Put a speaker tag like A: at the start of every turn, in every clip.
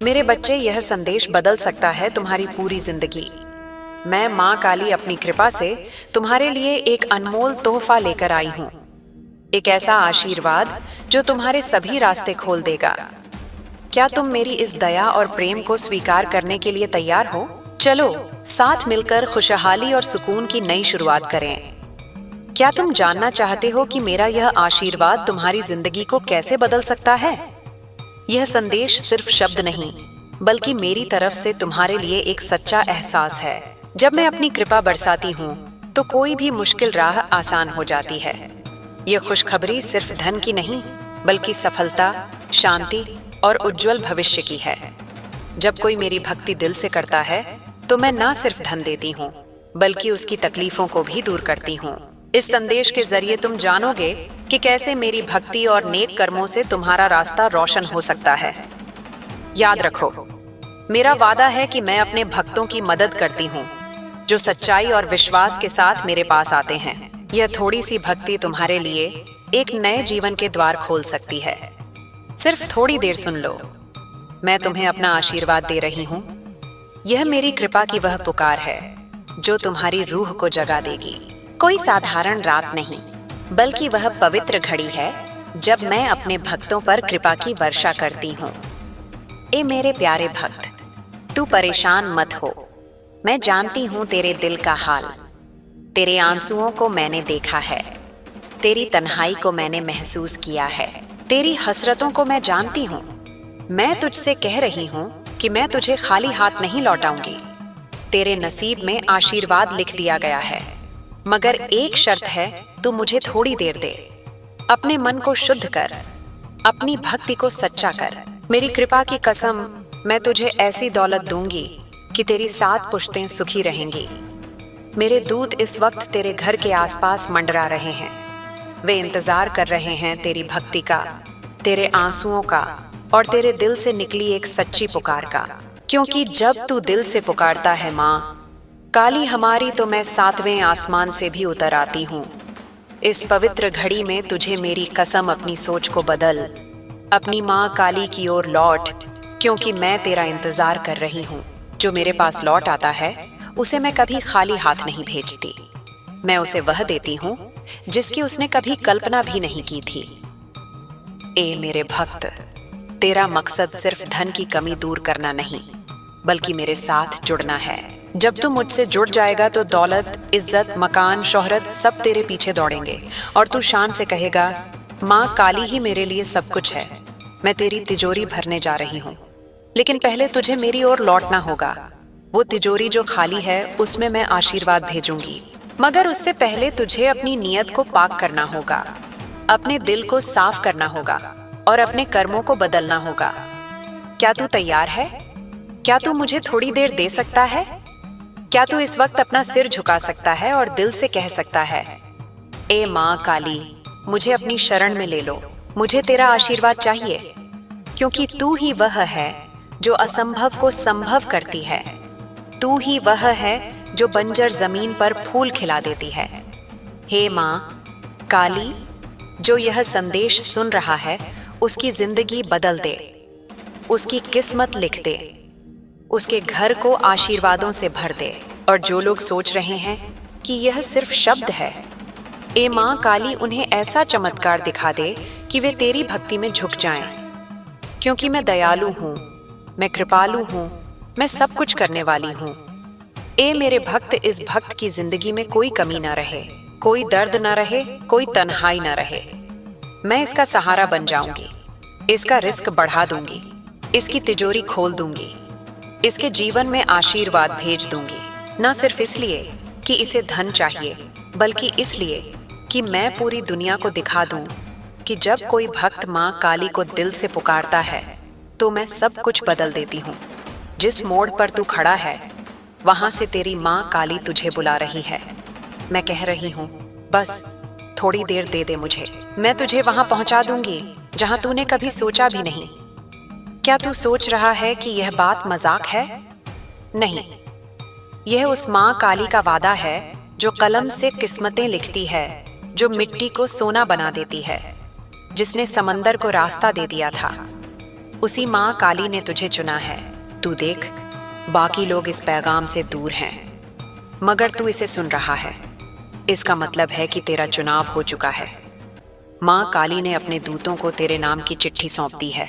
A: मेरे बच्चे, यह संदेश बदल सकता है तुम्हारी पूरी जिंदगी। मैं माँ काली अपनी कृपा से तुम्हारे लिए एक अनमोल तोहफा लेकर आई हूँ। एक ऐसा आशीर्वाद जो तुम्हारे सभी रास्ते खोल देगा। क्या तुम मेरी इस दया और प्रेम को स्वीकार करने के लिए तैयार हो? चलो साथ मिलकर खुशहाली और सुकून की नई शुरुआत करें। क्या तुम जानना चाहते हो कि मेरा यह आशीर्वाद तुम्हारी जिंदगी को कैसे बदल सकता है? यह संदेश सिर्फ शब्द नहीं, बल्कि मेरी तरफ से तुम्हारे लिए एक सच्चा एहसास है। जब मैं अपनी कृपा बरसाती हूँ तो कोई भी मुश्किल राह आसान हो जाती है। यह खुशखबरी सिर्फ धन की नहीं, बल्कि सफलता, शांति और उज्जवल भविष्य की है। जब कोई मेरी भक्ति दिल से करता है तो मैं न सिर्फ धन देती हूँ, बल्कि उसकी तकलीफों को भी दूर करती हूँ। इस संदेश के जरिए तुम जानोगे कि कैसे मेरी भक्ति और नेक कर्मों से तुम्हारा रास्ता रोशन हो सकता है। याद रखो, मेरा वादा है कि मैं अपने भक्तों की मदद करती हूँ जो सच्चाई और विश्वास के साथ मेरे पास आते हैं। यह थोड़ी सी भक्ति तुम्हारे लिए एक नए जीवन के द्वार खोल सकती है। सिर्फ थोड़ी देर सुन लो, मैं तुम्हें अपना आशीर्वाद दे रही हूँ। यह मेरी कृपा की वह पुकार है जो तुम्हारी रूह को जगा देगी। कोई साधारण रात नहीं, बल्कि वह पवित्र घड़ी है जब मैं अपने भक्तों पर कृपा की वर्षा करती हूँ। ए मेरे प्यारे भक्त, तू परेशान मत हो। मैं जानती हूँ तेरे दिल का हाल। तेरे आंसुओं को मैंने देखा है, तेरी तन्हाई को मैंने महसूस किया है, तेरी हसरतों को मैं जानती हूँ। मैं तुझसे कह रही हूँ कि मैं तुझे खाली हाथ नहीं लौटाऊंगी। तेरे नसीब में आशीर्वाद लिख दिया गया है, मगर एक शर्त है, तू मुझे थोड़ी देर दे। अपने मन को शुद्ध कर, अपनी भक्ति को सच्चा कर। मेरी कृपा की कसम, मैं तुझे ऐसी दौलत दूंगी कि तेरी 7 पुश्तें सुखी रहेंगी। मेरे दूत इस वक्त तेरे घर के आसपास मंडरा रहे हैं। वे इंतजार कर रहे हैं तेरी भक्ति का, तेरे आंसुओं का और तेरे दिल से निकली एक सच्ची पुकार का। क्योंकि जब तू दिल से पुकारता है माँ काली हमारी, तो मैं 7वें आसमान से भी उतर आती हूँ। इस पवित्र घड़ी में तुझे मेरी कसम, अपनी सोच को बदल, अपनी माँ काली की ओर लौट, क्योंकि मैं तेरा इंतजार कर रही हूँ। जो मेरे पास लौट आता है उसे मैं कभी खाली हाथ नहीं भेजती। मैं उसे वह देती हूँ जिसकी उसने कभी कल्पना भी नहीं की थी। ए मेरे भक्त, तेरा मकसद सिर्फ धन की कमी दूर करना नहीं, बल्कि मेरे साथ जुड़ना है। जब तू मुझसे जुड़ जाएगा तो दौलत, इज्जत, मकान, शोहरत सब तेरे पीछे दौड़ेंगे और तू शान से कहेगा, माँ काली ही मेरे लिए सब कुछ है। मैं तेरी तिजोरी भरने जा रही हूँ, लेकिन पहले तुझे मेरी ओर लौटना होगा। वो तिजोरी जो खाली है उसमें मैं आशीर्वाद भेजूंगी, मगर उससे पहले तुझे अपनी नीयत को पाक करना होगा, अपने दिल को साफ करना होगा और अपने कर्मों को बदलना होगा। क्या तू तैयार है? क्या तू मुझे थोड़ी देर दे सकता है? क्या तू इस वक्त अपना सिर झुका सकता है और दिल से कह सकता है, ए माँ काली, मुझे अपनी शरण में ले लो। मुझे तेरा आशीर्वाद चाहिए, क्योंकि तू ही वह है जो असंभव को संभव करती है। तू ही वह है जो बंजर जमीन पर फूल खिला देती है। हे माँ काली, जो यह संदेश सुन रहा है उसकी जिंदगी बदल दे, उसकी किस्मत लिख दे, उसके घर को आशीर्वादों से भर दे। और जो लोग सोच रहे हैं कि यह सिर्फ शब्द है, ए माँ काली, उन्हें ऐसा चमत्कार दिखा दे कि वे तेरी भक्ति में झुक जाएं। क्योंकि मैं दयालु हूँ, मैं कृपालु हूँ, मैं सब कुछ करने वाली हूँ। ए मेरे भक्त, इस भक्त की जिंदगी में कोई कमी ना रहे, कोई दर्द ना रहे, कोई तन्हाई ना रहे। मैं इसका सहारा बन जाऊंगी, इसका रिस्क बढ़ा दूंगी, इसकी तिजोरी खोल दूंगी, इसके जीवन में आशीर्वाद भेज दूंगी। न सिर्फ इसलिए कि इसे धन चाहिए, बल्कि इसलिए कि मैं पूरी दुनिया को दिखा दूं कि जब कोई भक्त माँ काली को दिल से पुकारता है तो मैं सब कुछ बदल देती हूँ। जिस मोड़ पर तू खड़ा है वहां से तेरी माँ काली तुझे बुला रही है। मैं कह रही हूँ, बस थोड़ी देर दे दे मुझे, मैं तुझे वहां पहुंचा दूंगी जहां तूने कभी सोचा भी नहीं। क्या तू सोच रहा है कि यह बात मजाक है? नहीं, यह उस माँ काली का वादा है जो कलम से किस्मतें लिखती है, जो मिट्टी को सोना बना देती है, जिसने समंदर को रास्ता दे दिया था। उसी माँ काली ने तुझे चुना है। तू देख, बाकी लोग इस पैगाम से दूर हैं, मगर तू इसे सुन रहा है। इसका मतलब है कि तेरा चुनाव हो चुका है। माँ काली ने अपने दूतों को तेरे नाम की चिट्ठी सौंप दी है।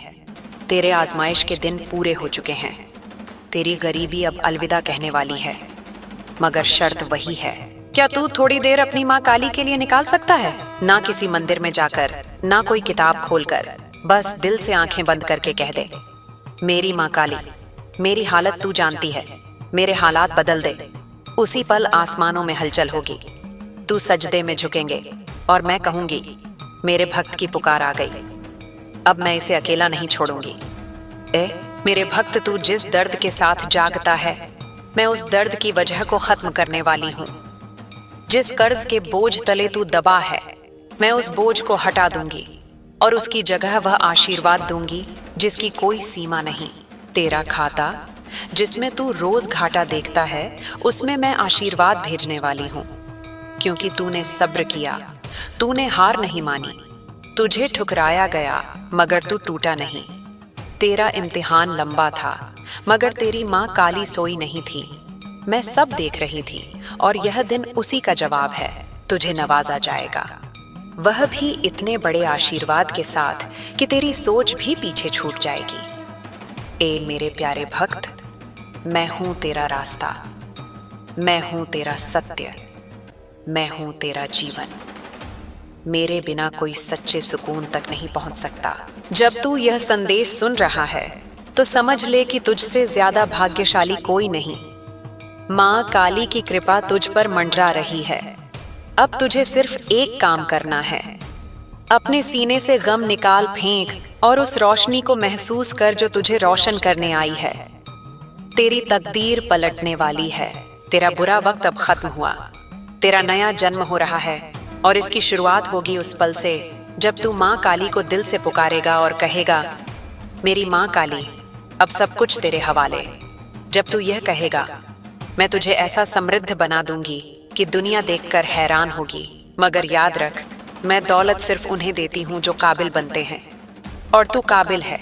A: तेरे आजमाइश के दिन पूरे हो चुके हैं। तेरी गरीबी अब अलविदा कहने वाली है, मगर शर्त वही है। क्या तू थोड़ी देर अपनी माँ काली के लिए निकाल सकता है? ना किसी मंदिर में जाकर, ना कोई किताब खोलकर, बस दिल से आंखें बंद करके कह दे, मेरी माँ काली, मेरी हालत तू जानती है, मेरे हालात बदल दे। उसी पल आसमानों में हलचल होगी। तू सजदे में झुकेंगे और मैं कहूंगी, मेरे भक्त की पुकार आ गई। अब मैं इसे अकेला नहीं छोड़ूंगी। मेरे भक्त, तू जिस दर्द के साथ जागता है, मैं उस दर्द की वजह को खत्म करने वाली हूँ। जिस कर्ज के बोझ तले तू दबा है, मैं उस बोझ को हटा दूंगी और उसकी जगह वह आशीर्वाद दूंगी जिसकी कोई सीमा नहीं। तेरा खाता, जिसमें तू रोज घाटा देखता है, उसमें मैं आशीर्वाद भेजने वाली हूँ। क्योंकि तूने सब्र किया, तूने हार नहीं मानी। तुझे ठुकराया गया, मगर तू टूटा नहीं। तेरा इम्तिहान लंबा था, मगर तेरी माँ काली सोई नहीं थी। मैं सब देख रही थी और यह दिन उसी का जवाब है। तुझे नवाजा जाएगा, वह भी इतने बड़े आशीर्वाद के साथ कि तेरी सोच भी पीछे छूट जाएगी। ए मेरे प्यारे भक्त, मैं हूं तेरा रास्ता, मैं हूं तेरा सत्य, मैं हूं तेरा जीवन। मेरे बिना कोई सच्चे सुकून तक नहीं पहुंच सकता। जब तू यह संदेश सुन रहा है तो समझ ले कि तुझसे ज्यादा भाग्यशाली कोई नहीं। माँ काली की कृपा तुझ पर मंडरा रही है। अब तुझे सिर्फ एक काम करना है। अपने सीने से गम निकाल फेंक और उस रोशनी को महसूस कर जो तुझे रोशन करने आई है। तेरी तकदीर पलटने वाली है। तेरा बुरा वक्त अब खत्म हुआ। तेरा नया जन्म हो रहा है और इसकी शुरुआत होगी उस पल से जब तू माँ काली को दिल से पुकारेगा और कहेगा, मेरी माँ काली, अब सब कुछ तेरे हवाले। जब तू यह कहेगा, मैं तुझे ऐसा समृद्ध बना दूंगी कि दुनिया देखकर हैरान होगी। मगर याद रख, मैं दौलत सिर्फ उन्हें देती हूँ जो काबिल बनते हैं, और तू काबिल है।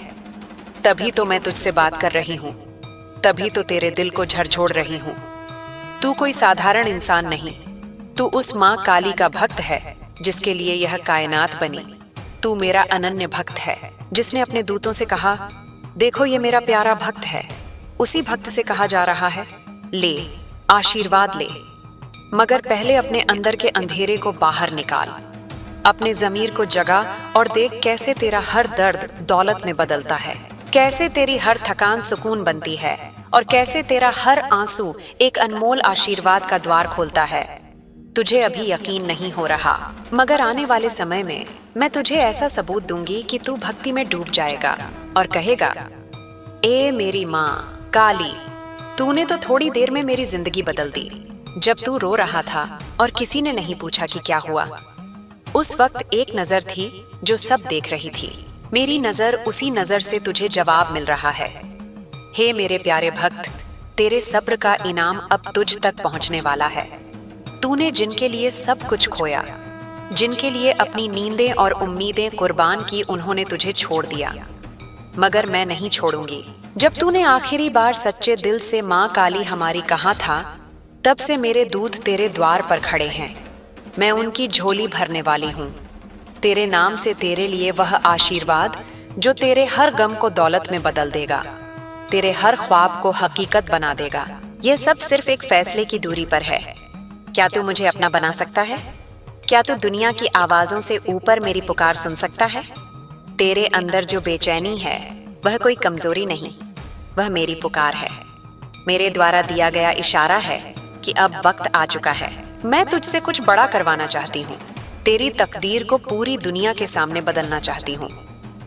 A: तभी तो मैं तुझसे बात कर रही हूँ, तभी तो तेरे दिल को झकझोर रही हूँ। तू कोई साधारण इंसान नहीं, तू उस माँ काली का भक्त है जिसके लिए यह कायनात बनी। तू मेरा अनन्य भक्त है जिसने अपने दूतों से कहा, देखो ये मेरा प्यारा भक्त है। उसी भक्त से कहा जा रहा है, ले आशीर्वाद ले, मगर पहले अपने अंदर के अंधेरे को बाहर निकाल। अपने ज़मीर को जगा और देख कैसे तेरा हर दर्द दौलत में बदलता है, कैसे तेरी हर थकान सुकून बनती है और कैसे तेरा हर आंसू एक अनमोल आशीर्वाद का द्वार खोलता है। तुझे अभी यकीन नहीं हो रहा, मगर आने वाले समय में मैं तुझे ऐसा सबूत दूंगी कि तू भक्ति में डूब जाएगा और कहेगा, ए मेरी माँ काली, तूने तो थोड़ी देर में मेरी जिंदगी बदल दी। जब तू रो रहा था और किसी ने नहीं पूछा कि क्या हुआ, उस वक्त एक नजर थी जो सब देख रही थी। मेरी नजर, उसी नजर से तुझे जवाब मिल रहा है। हे मेरे प्यारे भक्त, तेरे सब्र का इनाम अब तुझ तक पहुंचने वाला है। तूने जिनके लिए सब कुछ खोया, जिनके लिए अपनी नींदें और उम्मीदें कुर्बान की, उन्होंने तुझे छोड़ दिया, मगर मैं नहीं छोड़ूंगी। जब तूने आखिरी बार सच्चे दिल से माँ काली हमारी कहा था, तब से मेरे दूत तेरे द्वार पर खड़े हैं। मैं उनकी झोली भरने वाली हूँ। तेरे नाम से तेरे लिए वह आशीर्वाद जो तेरे हर गम को दौलत में बदल देगा, तेरे हर ख्वाब को हकीकत बना देगा। यह सब सिर्फ एक फैसले की दूरी पर है। क्या तू मुझे अपना बना सकता है? क्या तू दुनिया की आवाजों से ऊपर मेरी पुकार सुन सकता है? तेरे अंदर जो बेचैनी है वह कोई कमजोरी नहीं, वह मेरी पुकार है, मेरे द्वारा दिया गया इशारा है कि अब वक्त आ चुका है। मैं तुझसे कुछ बड़ा करवाना चाहती हूँ। तेरी तकदीर को पूरी दुनिया के सामने बदलना चाहती हूँ,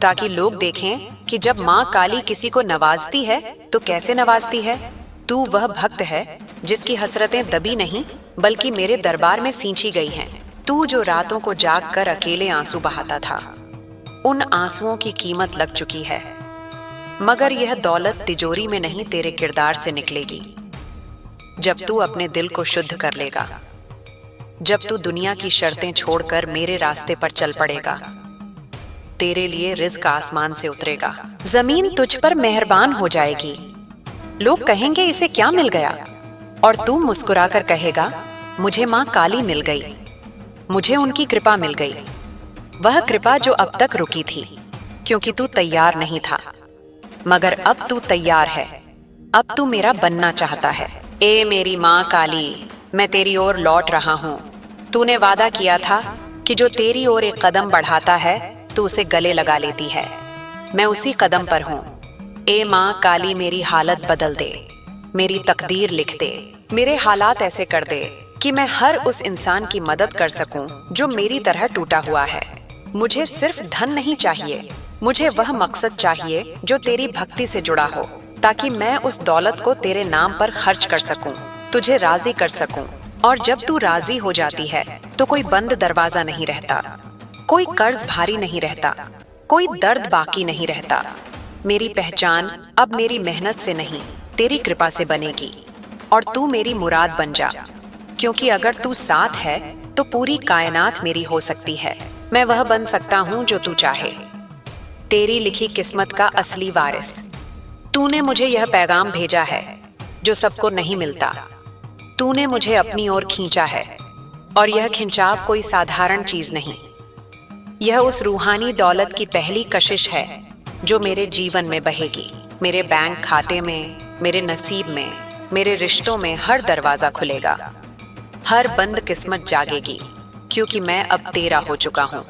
A: ताकि लोग देखें कि जब माँ काली किसी को नवाजती है तो कैसे नवाजती है। तू वह भक्त है जिसकी हसरतें दबी नहीं बल्कि मेरे दरबार में सींची गई हैं। तू जो रातों को जाग कर अकेले आंसू बहाता था, उन आंसुओं की कीमत लग चुकी है, मगर यह दौलत तिजोरी में नहीं तेरे किरदार से निकलेगी। जब तू अपने दिल को शुद्ध कर लेगा, जब तू दुनिया की शर्तें छोड़कर मेरे रास्ते पर चल पड़ेगा, तेरे लिए रिज़्क आसमान से उतरेगा, जमीन तुझ पर मेहरबान हो जाएगी। लोग कहेंगे इसे क्या मिल गया, और तू मुस्कुराकर कहेगा मुझे माँ काली मिल गई, मुझे उनकी कृपा मिल गई। वह कृपा जो अब तक रुकी थी क्योंकि तू तैयार नहीं था, मगर अब तू तैयार है। अब तू मेरा बनना चाहता है। ए मेरी माँ काली, मैं तेरी ओर लौट रहा हूँ। तूने वादा किया था कि जो तेरी ओर एक कदम बढ़ाता है तू उसे गले लगा लेती है। मैं उसी कदम पर हूँ। ए माँ काली, मेरी हालत बदल दे, मेरी तकदीर लिख दे, मेरे हालात ऐसे कर दे कि मैं हर उस इंसान की मदद कर सकूं जो मेरी तरह टूटा हुआ है। मुझे सिर्फ धन नहीं चाहिए, मुझे वह मकसद चाहिए जो तेरी भक्ति से जुड़ा हो, ताकि मैं उस दौलत को तेरे नाम पर खर्च कर सकूं, तुझे राजी कर सकूं। और जब तू राजी हो जाती है तो कोई बंद दरवाजा नहीं रहता, कोई कर्ज भारी नहीं रहता, कोई दर्द बाकी नहीं रहता। मेरी पहचान अब मेरी मेहनत से नहीं, तेरी कृपा से बनेगी। और तू मेरी मुराद बन जा, क्योंकि अगर तू साथ है तो पूरी कायनात मेरी हो सकती है। मैं वह बन सकता हूँ जो तू चाहे, तेरी लिखी किस्मत का असली वारिस। तूने मुझे यह पैगाम भेजा है जो सबको नहीं मिलता। तूने मुझे अपनी ओर खींचा है, और यह खिंचाव कोई साधारण चीज नहीं। यह उस रूहानी दौलत की पहली कशिश है जो मेरे जीवन में बहेगी। मेरे बैंक खाते में, मेरे नसीब में, मेरे रिश्तों में हर दरवाजा खुलेगा, हर बंद किस्मत जागेगी, क्योंकि मैं अब तेरा हो चुका हूँ।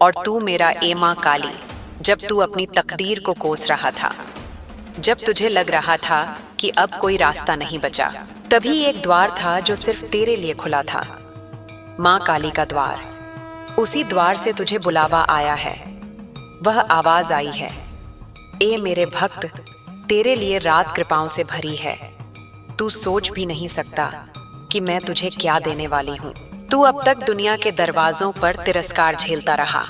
A: और तू मेरा ए माँ काली, जब तू अपनी तकदीर को कोस रहा था, जब तुझे लग रहा था कि अब कोई रास्ता नहीं बचा, तभी एक द्वार था जो सिर्फ तेरे लिए खुला था। माँ काली का द्वार। उसी द्वार से तुझे बुलावा आया है। वह आवाज आई है, ए मेरे भक्त, तेरे लिए रात कृपाओं से भरी है। तू सोच भी नहीं सकता कि मैं तुझे क्या देने वाली हूँ। तू अब तक दुनिया के दरवाजों पर तिरस्कार झेलता रहा।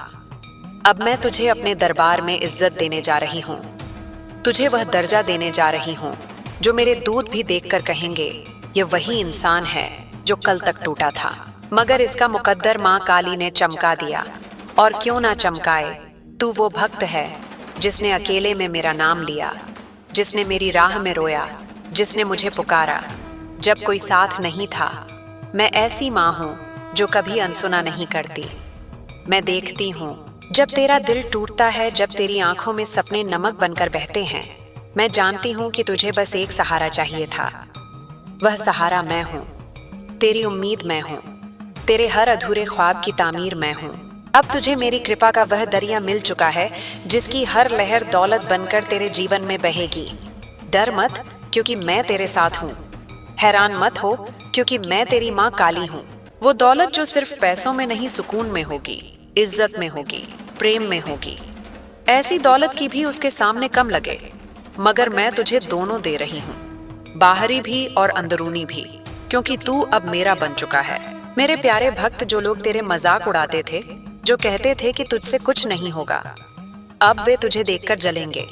A: अब मैं तुझे अपने दरबार में इज्जत देने जा रही हूँ। तुझे वह दर्जा देने जा रही हूँ जो मेरे दूत भी देखकर कहेंगे ये वही इंसान है जो कल तक टूटा था। मगर इसका मुकद्दर माँ काली ने चमका दिया। और क्यों ना चमकाए, तू वो भक्त है जिसने अकेले में मेरा नाम लिया, जिसने मेरी राह में रोया, जिसने मुझे पुकारा जब कोई साथ नहीं था। मैं ऐसी माँ हूँ जो कभी अनसुना नहीं करती। मैं देखती हूँ जब तेरा दिल टूटता है, जब तेरी आंखों में सपने नमक बनकर बहते हैं। मैं जानती हूँ कि तुझे बस एक सहारा चाहिए था। वह सहारा मैं हूँ, तेरी उम्मीद मैं हूँ, तेरे हर अधूरे ख्वाब की तामीर मैं हूँ। अब तुझे मेरी कृपा का वह दरिया मिल चुका है जिसकी हर लहर दौलत बनकर तेरे जीवन में बहेगी। डर मत, क्योंकि मैं तेरे साथ हूँ। हैरान मत हो, क्योंकि मैं तेरी माँ काली हूँ। वो दौलत जो सिर्फ पैसों में नहीं, सुकून में होगी, इज्जत में होगी, प्रेम में होगी। ऐसी दौलत की भी उसके सामने कम लगे, मगर मैं तुझे दोनों दे रही हूँ, बाहरी भी और अंदरूनी भी, क्योंकि तू अब मेरा बन चुका है। मेरे प्यारे भक्त, जो लोग तेरे मजाक उड़ाते थे, जो कहते थे कि तुझसे कुछ नहीं होगा, अब वे तुझे देखकर जलेंगे,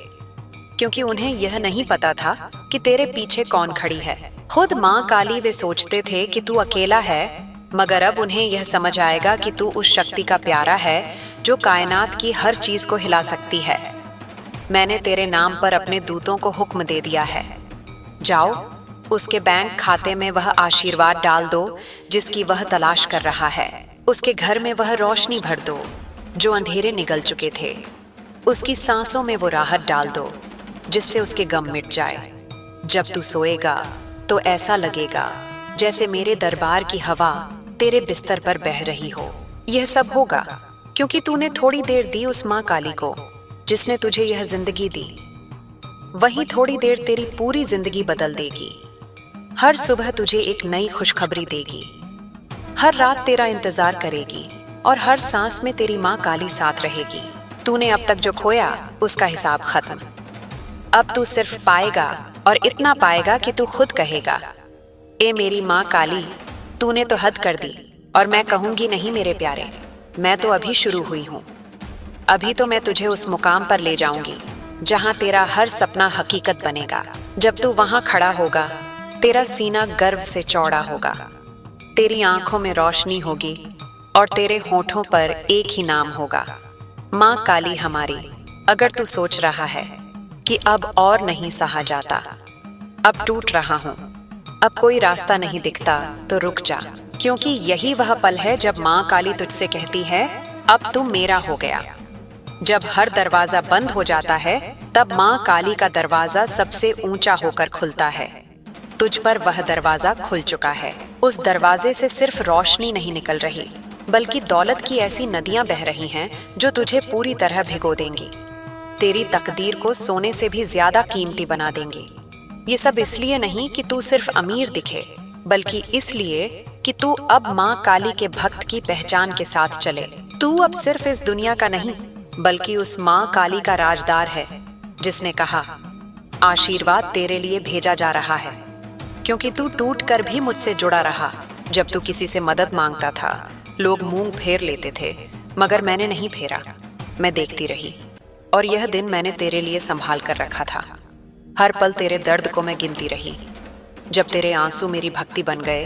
A: क्योंकि उन्हें यह नहीं पता था कि तेरे पीछे कौन खड़ी है। खुद माँ काली वे सोचते थे कि तू अकेला है, मगर अब उन्हें यह समझ आएगा कि तू उस शक्ति का प्यारा है जो कायनात की हर चीज को हिला सकती है। मैंने तेरे नाम पर अपने दूतों को हुक्म दे दिया है, जाओ उसके बैंक खाते में वह आशीर्वाद डाल दो जिसकी वह तलाश कर रहा है। उसके घर में वह रोशनी भर दो जो अंधेरे निगल चुके थे। उसकी सांसों में वो राहत डाल दो जिससे उसके गम मिट जाए। जब तू सोएगा तो ऐसा लगेगा जैसे मेरे दरबार की हवा तेरे बिस्तर पर बह रही हो। यह सब होगा क्योंकि तूने थोड़ी देर दी उस माँ काली को जिसने तुझे यह जिंदगी दी। वही थोड़ी देर तेरी पूरी जिंदगी बदल देगी। हर सुबह तुझे एक नई खुशखबरी देगी, हर रात तेरा इंतजार करेगी और हर सांस में तेरी माँ काली साथ रहेगी। तूने अब तक जो खोया उसका हिसाब खत्म। अब तू सिर्फ पाएगा और इतना पाएगा कि तू खुद कहेगा, ए मेरी माँ काली, तूने तो हद कर दी। और मैं कहूंगी, नहीं मेरे प्यारे, मैं तो अभी शुरू हुई हूँ। अभी तो मैं तुझे उस मुकाम पर ले जाऊंगी जहां तेरा हर सपना हकीकत बनेगा। जब तू वहां खड़ा होगा, तेरा सीना गर्व से चौड़ा होगा, तेरी आंखों में रोशनी होगी और तेरे होठों पर एक ही नाम होगा, माँ काली हमारी, अगर तू सोच रहा है कि अब और नहीं सहा जाता, अब टूट रहा हूँ, अब कोई रास्ता नहीं दिखता, तो रुक जा, क्योंकि यही वह पल है जब माँ काली तुझसे कहती है अब तू मेरा हो गया। जब हर दरवाजा बंद हो जाता है, तब माँ काली का दरवाजा सबसे ऊंचा होकर खुलता है। तुझ पर वह दरवाजा खुल चुका है। उस दरवाजे से सिर्फ रोशनी नहीं निकल रही, बल्कि दौलत की ऐसी नदियां बह रही हैं जो तुझे पूरी तरह भिगो देंगी, तेरी तकदीर को सोने से भी ज्यादा कीमती बना देंगी। ये सब इसलिए नहीं कि तू सिर्फ अमीर दिखे, बल्कि इसलिए कि तू अब माँ काली के भक्त की पहचान के साथ चले। तू अब सिर्फ इस दुनिया का नहीं, बल्कि उस माँ काली का राजदार है, जिसने कहा आशीर्वाद तेरे लिए भेजा जा रहा है। क्योंकि तू टूट कर भी मुझसे जुड़ा रहा। जब तू किसी से मदद मांगता था, लोग मुंह फेर लेते थे, मगर मैंने नहीं फेरा। मैं देखती रही, और यह दिन मैंने तेरे लिए संभाल कर रखा था। हर पल तेरे दर्द को मैं गिनती रही। जब तेरे आंसू मेरी भक्ति बन गए,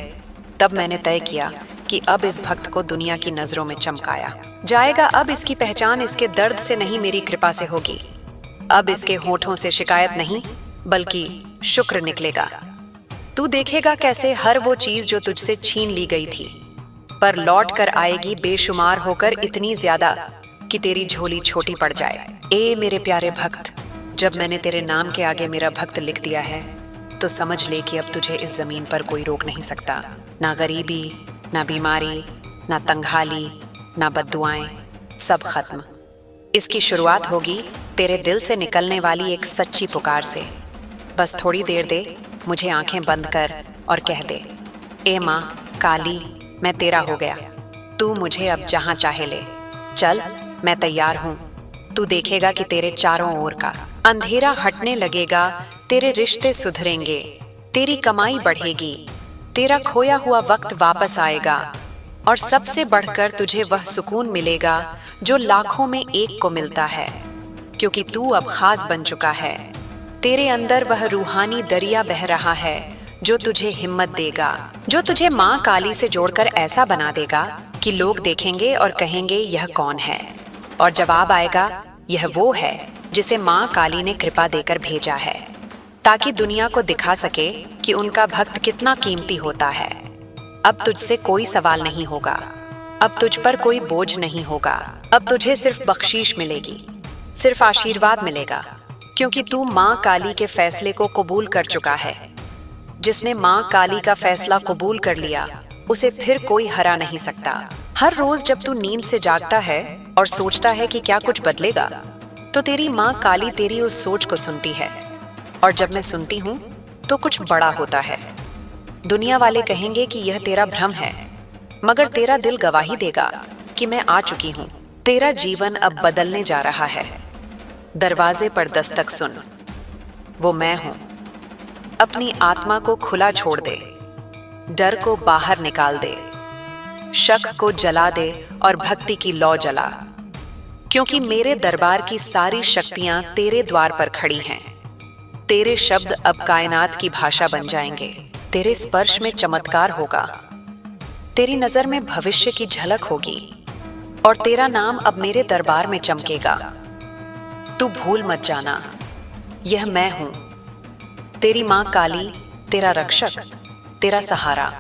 A: तब मैंने तय किया कि अब इस भक्त को दुनिया की नजरों में चमकाया जाएगा। अब इसकी पहचान इसके दर्द से नहीं, मेरी कृपा से होगी। अब इसके होठों से शिकायत नहीं, बल्कि शुक्र निकलेगा। तू देखेगा कैसे हर वो चीज जो तुझसे छीन ली गई थी, पर लौट कर आएगी बेशुमार होकर, इतनी ज्यादा कि तेरी झोली छोटी पड़ जाए। ए मेरे प्यारे भक्त, जब मैंने तेरे नाम के आगे मेरा भक्त लिख दिया है, तो समझ ले कि अब तुझे इस जमीन पर कोई रोक नहीं सकता। ना गरीबी, ना बीमारी, ना तंगहाली, ना बद्दुआएं, सब खत्म। इसकी शुरुआत होगी तेरे दिल से निकलने वाली एक सच्ची पुकार से। बस थोड़ी देर दे, मुझे आंखें बंद कर और कह दे, ए माँ काली, मैं तेरा हो गया। तू मुझे अब जहां चाहे ले चल, मैं तैयार हूँ। तू देखेगा कि तेरे चारों ओर का अंधेरा हटने लगेगा, तेरे रिश्ते सुधरेंगे, तेरी कमाई बढ़ेगी, तेरा खोया हुआ वक्त वापस आएगा, और सबसे बढ़कर तुझे वह सुकून मिलेगा जो लाखों में एक को मिलता है। क्योंकि तू अब खास बन चुका है। तेरे अंदर वह रूहानी दरिया बह रहा है जो तुझे हिम्मत देगा, जो तुझे माँ काली से जोड़कर ऐसा बना देगा कि लोग देखेंगे और कहेंगे यह कौन है। और जवाब आएगा, यह वो है जिसे माँ काली ने कृपा देकर भेजा है, ताकि दुनिया को दिखा सके कि उनका भक्त कितना कीमती होता है। अब तुझसे कोई सवाल नहीं होगा, अब तुझ पर कोई बोझ नहीं होगा। अब तुझे सिर्फ बख्शीश मिलेगी, सिर्फ आशीर्वाद मिलेगा, क्योंकि तू माँ काली के फैसले को कबूल कर चुका है। जिसने माँ काली का फैसला कबूल कर लिया, उसे फिर कोई हरा नहीं सकता। हर रोज जब तू नींद से जागता है और सोचता है कि क्या कुछ बदलेगा, तो तेरी माँ काली तेरी उस सोच को सुनती है। और जब मैं सुनती हूँ तो कुछ बड़ा होता है। दुनिया वाले कहेंगे कि यह तेरा भ्रम है, मगर तेरा दिल गवाही देगा कि मैं आ चुकी हूँ। तेरा जीवन अब बदलने जा रहा है। दरवाजे पर दस्तक सुन, वो मैं हूं। अपनी आत्मा को खुला छोड़ दे, डर को बाहर निकाल दे, शक को जला दे और भक्ति की लौ जला। क्योंकि मेरे दरबार की सारी शक्तियां तेरे द्वार पर खड़ी हैं। तेरे शब्द अब कायनात की भाषा बन जाएंगे। तेरे स्पर्श में चमत्कार होगा, तेरी नजर में भविष्य की झलक होगी, और तेरा नाम अब मेरे दरबार में चमकेगा। तू भूल मत जाना, यह मैं हूं, तेरी माँ काली, तेरा रक्षक, तेरा सहारा।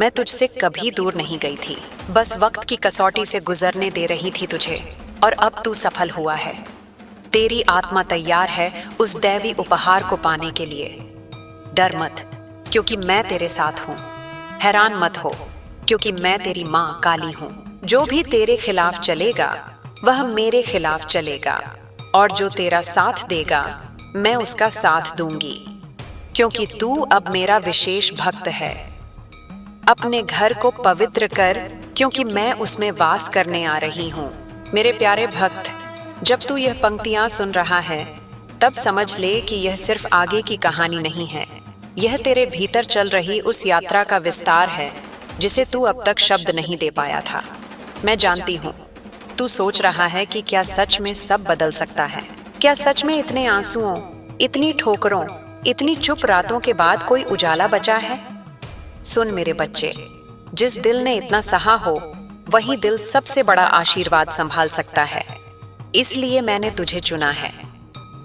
A: मैं तुझसे कभी दूर नहीं गई थी, बस वक्त की कसौटी से गुजरने दे रही थी तुझे, और अब तू सफल हुआ है। तेरी आत्मा तैयार है उस दैवी उपहार को पाने के लिए। डर मत, क्योंकि मैं तेरे साथ हूं। हैरान मत हो, क्योंकि मैं तेरी माँ काली हूं। जो भी तेरे खिलाफ चलेगा, वह मेरे खिलाफ चलेगा, और जो तेरा साथ देगा, मैं उसका साथ दूंगी। क्योंकि तू अब मेरा विशेष भक्त है। अपने घर को पवित्र कर, क्योंकि मैं उसमें वास करने आ रही हूँ। मेरे प्यारे भक्त, जब तू यह पंक्तियां सुन रहा है, तब समझ ले कि यह सिर्फ आगे की कहानी नहीं है। यह तेरे भीतर चल रही उस यात्रा का विस्तार है जिसे तू अब तक शब्द नहीं दे पाया था। मैं जानती हूँ तू सोच रहा है कि क्या सच में सब बदल सकता है। क्या सच में इतने आंसुओं, इतनी ठोकरों, इतनी चुप रातों के बाद कोई उजाला बचा है? सुन मेरे बच्चे, जिस दिल ने इतना सहा हो, वही दिल सबसे बड़ा आशीर्वाद संभाल सकता है। इसलिए मैंने तुझे चुना है,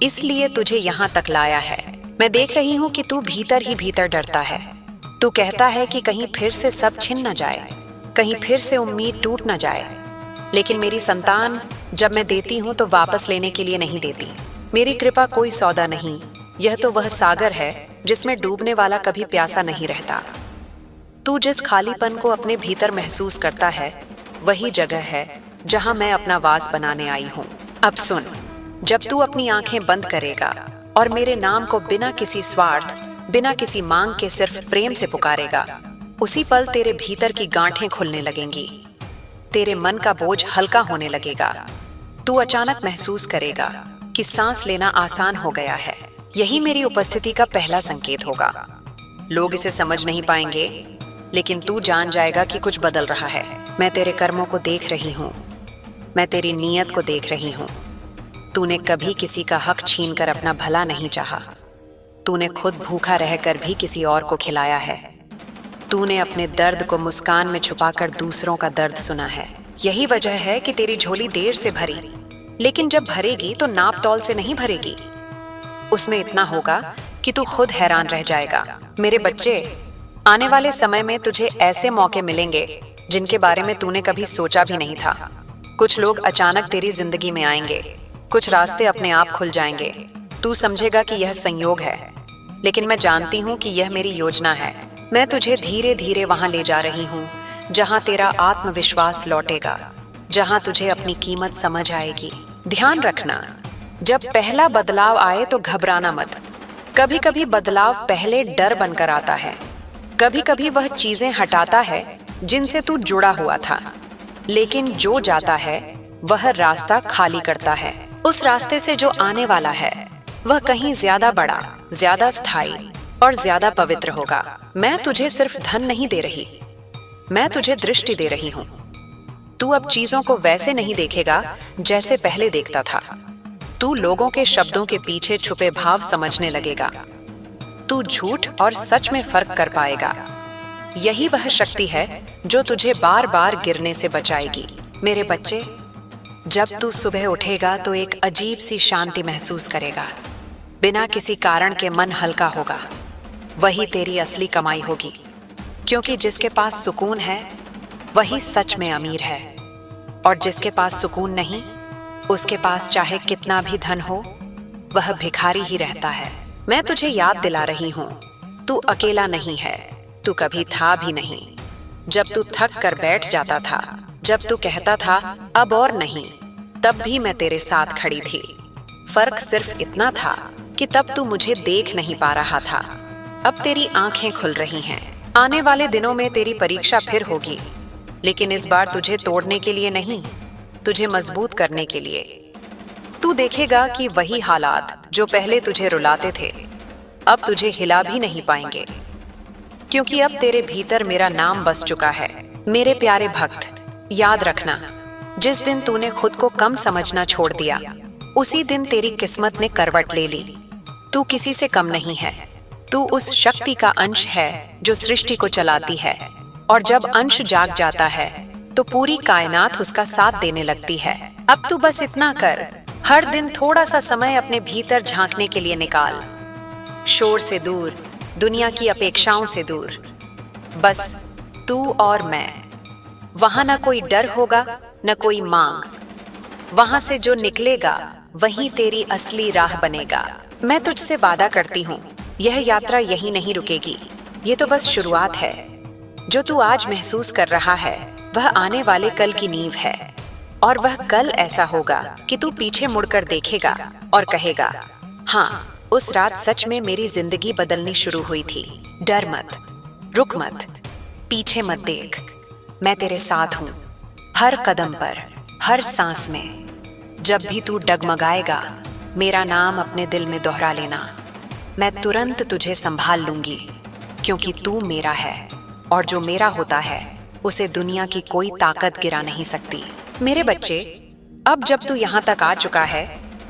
A: इसलिए तुझे यहाँ तक लाया है। मैं देख रही हूँ कि तू भीतर ही भीतर डरता है। तू कहता है कि कहीं फिर से सब छिन न जाए, कहीं फिर से उम्मीद टूट न जाए। लेकिन मेरी संतान, जब मैं देती हूँ तो वापस लेने के लिए नहीं देती। मेरी कृपा कोई सौदा नहीं, यह तो वह सागर है जिसमें डूबने वाला कभी प्यासा नहीं रहता। तू जिस खालीपन को अपने भीतर महसूस करता है, वही जगह है जहां मैं अपना वास बनाने आई हूं। अब सुन, जब तू अपनी आंखें बंद करेगा और मेरे नाम को बिना किसी स्वार्थ, बिना किसी मांग के सिर्फ प्रेम से पुकारेगा, उसी पल तेरे भीतर की गांठें खुलने लगेंगी, तेरे मन का बोझ हल्का होने लगेगा। तू अचानक महसूस करेगा कि सांस लेना आसान हो गया है। यही मेरी उपस्थिति का पहला संकेत होगा। लोग इसे समझ नहीं पाएंगे, लेकिन तू जान जाएगा कि कुछ बदल रहा है। मैं तेरे कर्मों को देख रही हूँ, मैं तेरी नीयत को देख रही हूँ। तूने कभी किसी का हक छीनकर अपना भला नहीं चाहा। तूने खुद भूखा रहकर भी किसी और को खिलाया है। तूने अपने दर्द को मुस्कान में छुपाकर दूसरों का दर्द सुना है। यही वजह है कि तेरी झोली देर से भरी, लेकिन जब भरेगी तो नाप तौल से नहीं भरेगी। उसमें इतना होगा कि तू खुद हैरान रह जाएगा। मेरे बच्चे, आने वाले समय में तुझे ऐसे मौके मिलेंगे जिनके बारे में तूने कभी सोचा भी नहीं था। कुछ लोग अचानक तेरी जिंदगी में आएंगे, कुछ रास्ते अपने आप खुल जाएंगे। तू समझेगा कि यह संयोग है, लेकिन मैं जानती हूँ कि यह मेरी योजना है। मैं तुझे धीरे धीरे वहां ले जा रही हूँ जहां तेरा आत्मविश्वास लौटेगा, जहां तुझे अपनी कीमत समझ आएगी। ध्यान रखना, जब पहला बदलाव आए तो घबराना मत। कभी कभी बदलाव पहले डर बनकर आता है, कभी कभी वह चीजें हटाता है जिनसे तू जुड़ा हुआ था, लेकिन जो जाता है वह रास्ता खाली करता है। उस रास्ते से जो आने वाला है वह कहीं ज्यादा बड़ा, ज्यादा स्थायी और ज्यादा पवित्र होगा। मैं तुझे सिर्फ धन नहीं दे रही, मैं तुझे दृष्टि दे रही हूँ। तू अब चीजों को वैसे नहीं देखेगा जैसे पहले देखता था। तू लोगों के शब्दों के पीछे छुपे भाव समझने लगेगा। तू झूठ और सच में फर्क कर पाएगा। यही वह शक्ति है जो तुझे बार बार गिरने से बचाएगी। मेरे बच्चे, जब तू सुबह उठेगा तो एक अजीब सी शांति महसूस करेगा। बिना किसी कारण के मन हल्का होगा। वही तेरी असली कमाई होगी, क्योंकि जिसके पास सुकून है वही सच में अमीर है, और जिसके पास सुकून नहीं, उसके पास चाहे कितना भी धन हो, वह भिखारी ही रहता है। मैं तुझे याद दिला रही हूँ, तू अकेला नहीं है, तू कभी था भी नहीं। जब तू थक कर बैठ जाता था, जब तू कहता था अब और नहीं, तब भी मैं तेरे साथ खड़ी थी। फर्क सिर्फ इतना था कि तब तू मुझे देख नहीं पा रहा था। अब तेरी आंखें खुल रही हैं। आने वाले दिनों में तेरी परीक्षा फिर होगी, लेकिन इस बार तुझे तोड़ने के लिए नहीं, तुझे मजबूत करने के लिए। तू देखेगा कि वही हालात जो पहले तुझे रुलाते थे, अब तुझे हिला भी नहीं पाएंगे, क्योंकि अब तेरे भीतर मेरा नाम बस चुका है। मेरे प्यारे भक्त, याद रखना, जिस दिन तूने खुद को कम समझना छोड़ दिया, उसी दिन तेरी किस्मत ने करवट ले ली। तू किसी से कम नहीं है। तू उस शक्ति का अंश है जो सृष्टि को चलाती है, और जब अंश जाग जाता है तो पूरी कायनात उसका साथ देने लगती है। अब तू बस इतना कर, हर दिन थोड़ा सा समय अपने भीतर झांकने के लिए निकाल। शोर से दूर, दुनिया की अपेक्षाओं से दूर, बस तू और मैं। वहां न कोई डर होगा, न कोई मांग। वहां से जो निकलेगा वही तेरी असली राह बनेगा। मैं तुझसे वादा करती हूँ, यह यात्रा यहीं नहीं रुकेगी। ये तो बस शुरुआत है। जो तू आज महसूस कर रहा है वह आने वाले कल की नींव है, और वह कल ऐसा होगा कि तू पीछे मुड़कर देखेगा और कहेगा, हाँ, उस रात सच में मेरी जिंदगी बदलनी शुरू हुई थी। डर मत, रुक मत, पीछे मत देख, मैं तेरे साथ हूँ, हर कदम पर, हर सांस में। जब भी तू डगमगाएगा, मेरा नाम अपने दिल में दोहरा लेना। मैं तुरंत तुझे संभाल लूंगी, क्योंकि तू मेरा है, और जो मेरा होता है उसे दुनिया की कोई ताकत गिरा नहीं सकती। मेरे बच्चे, अब जब तू यहाँ तक आ चुका है,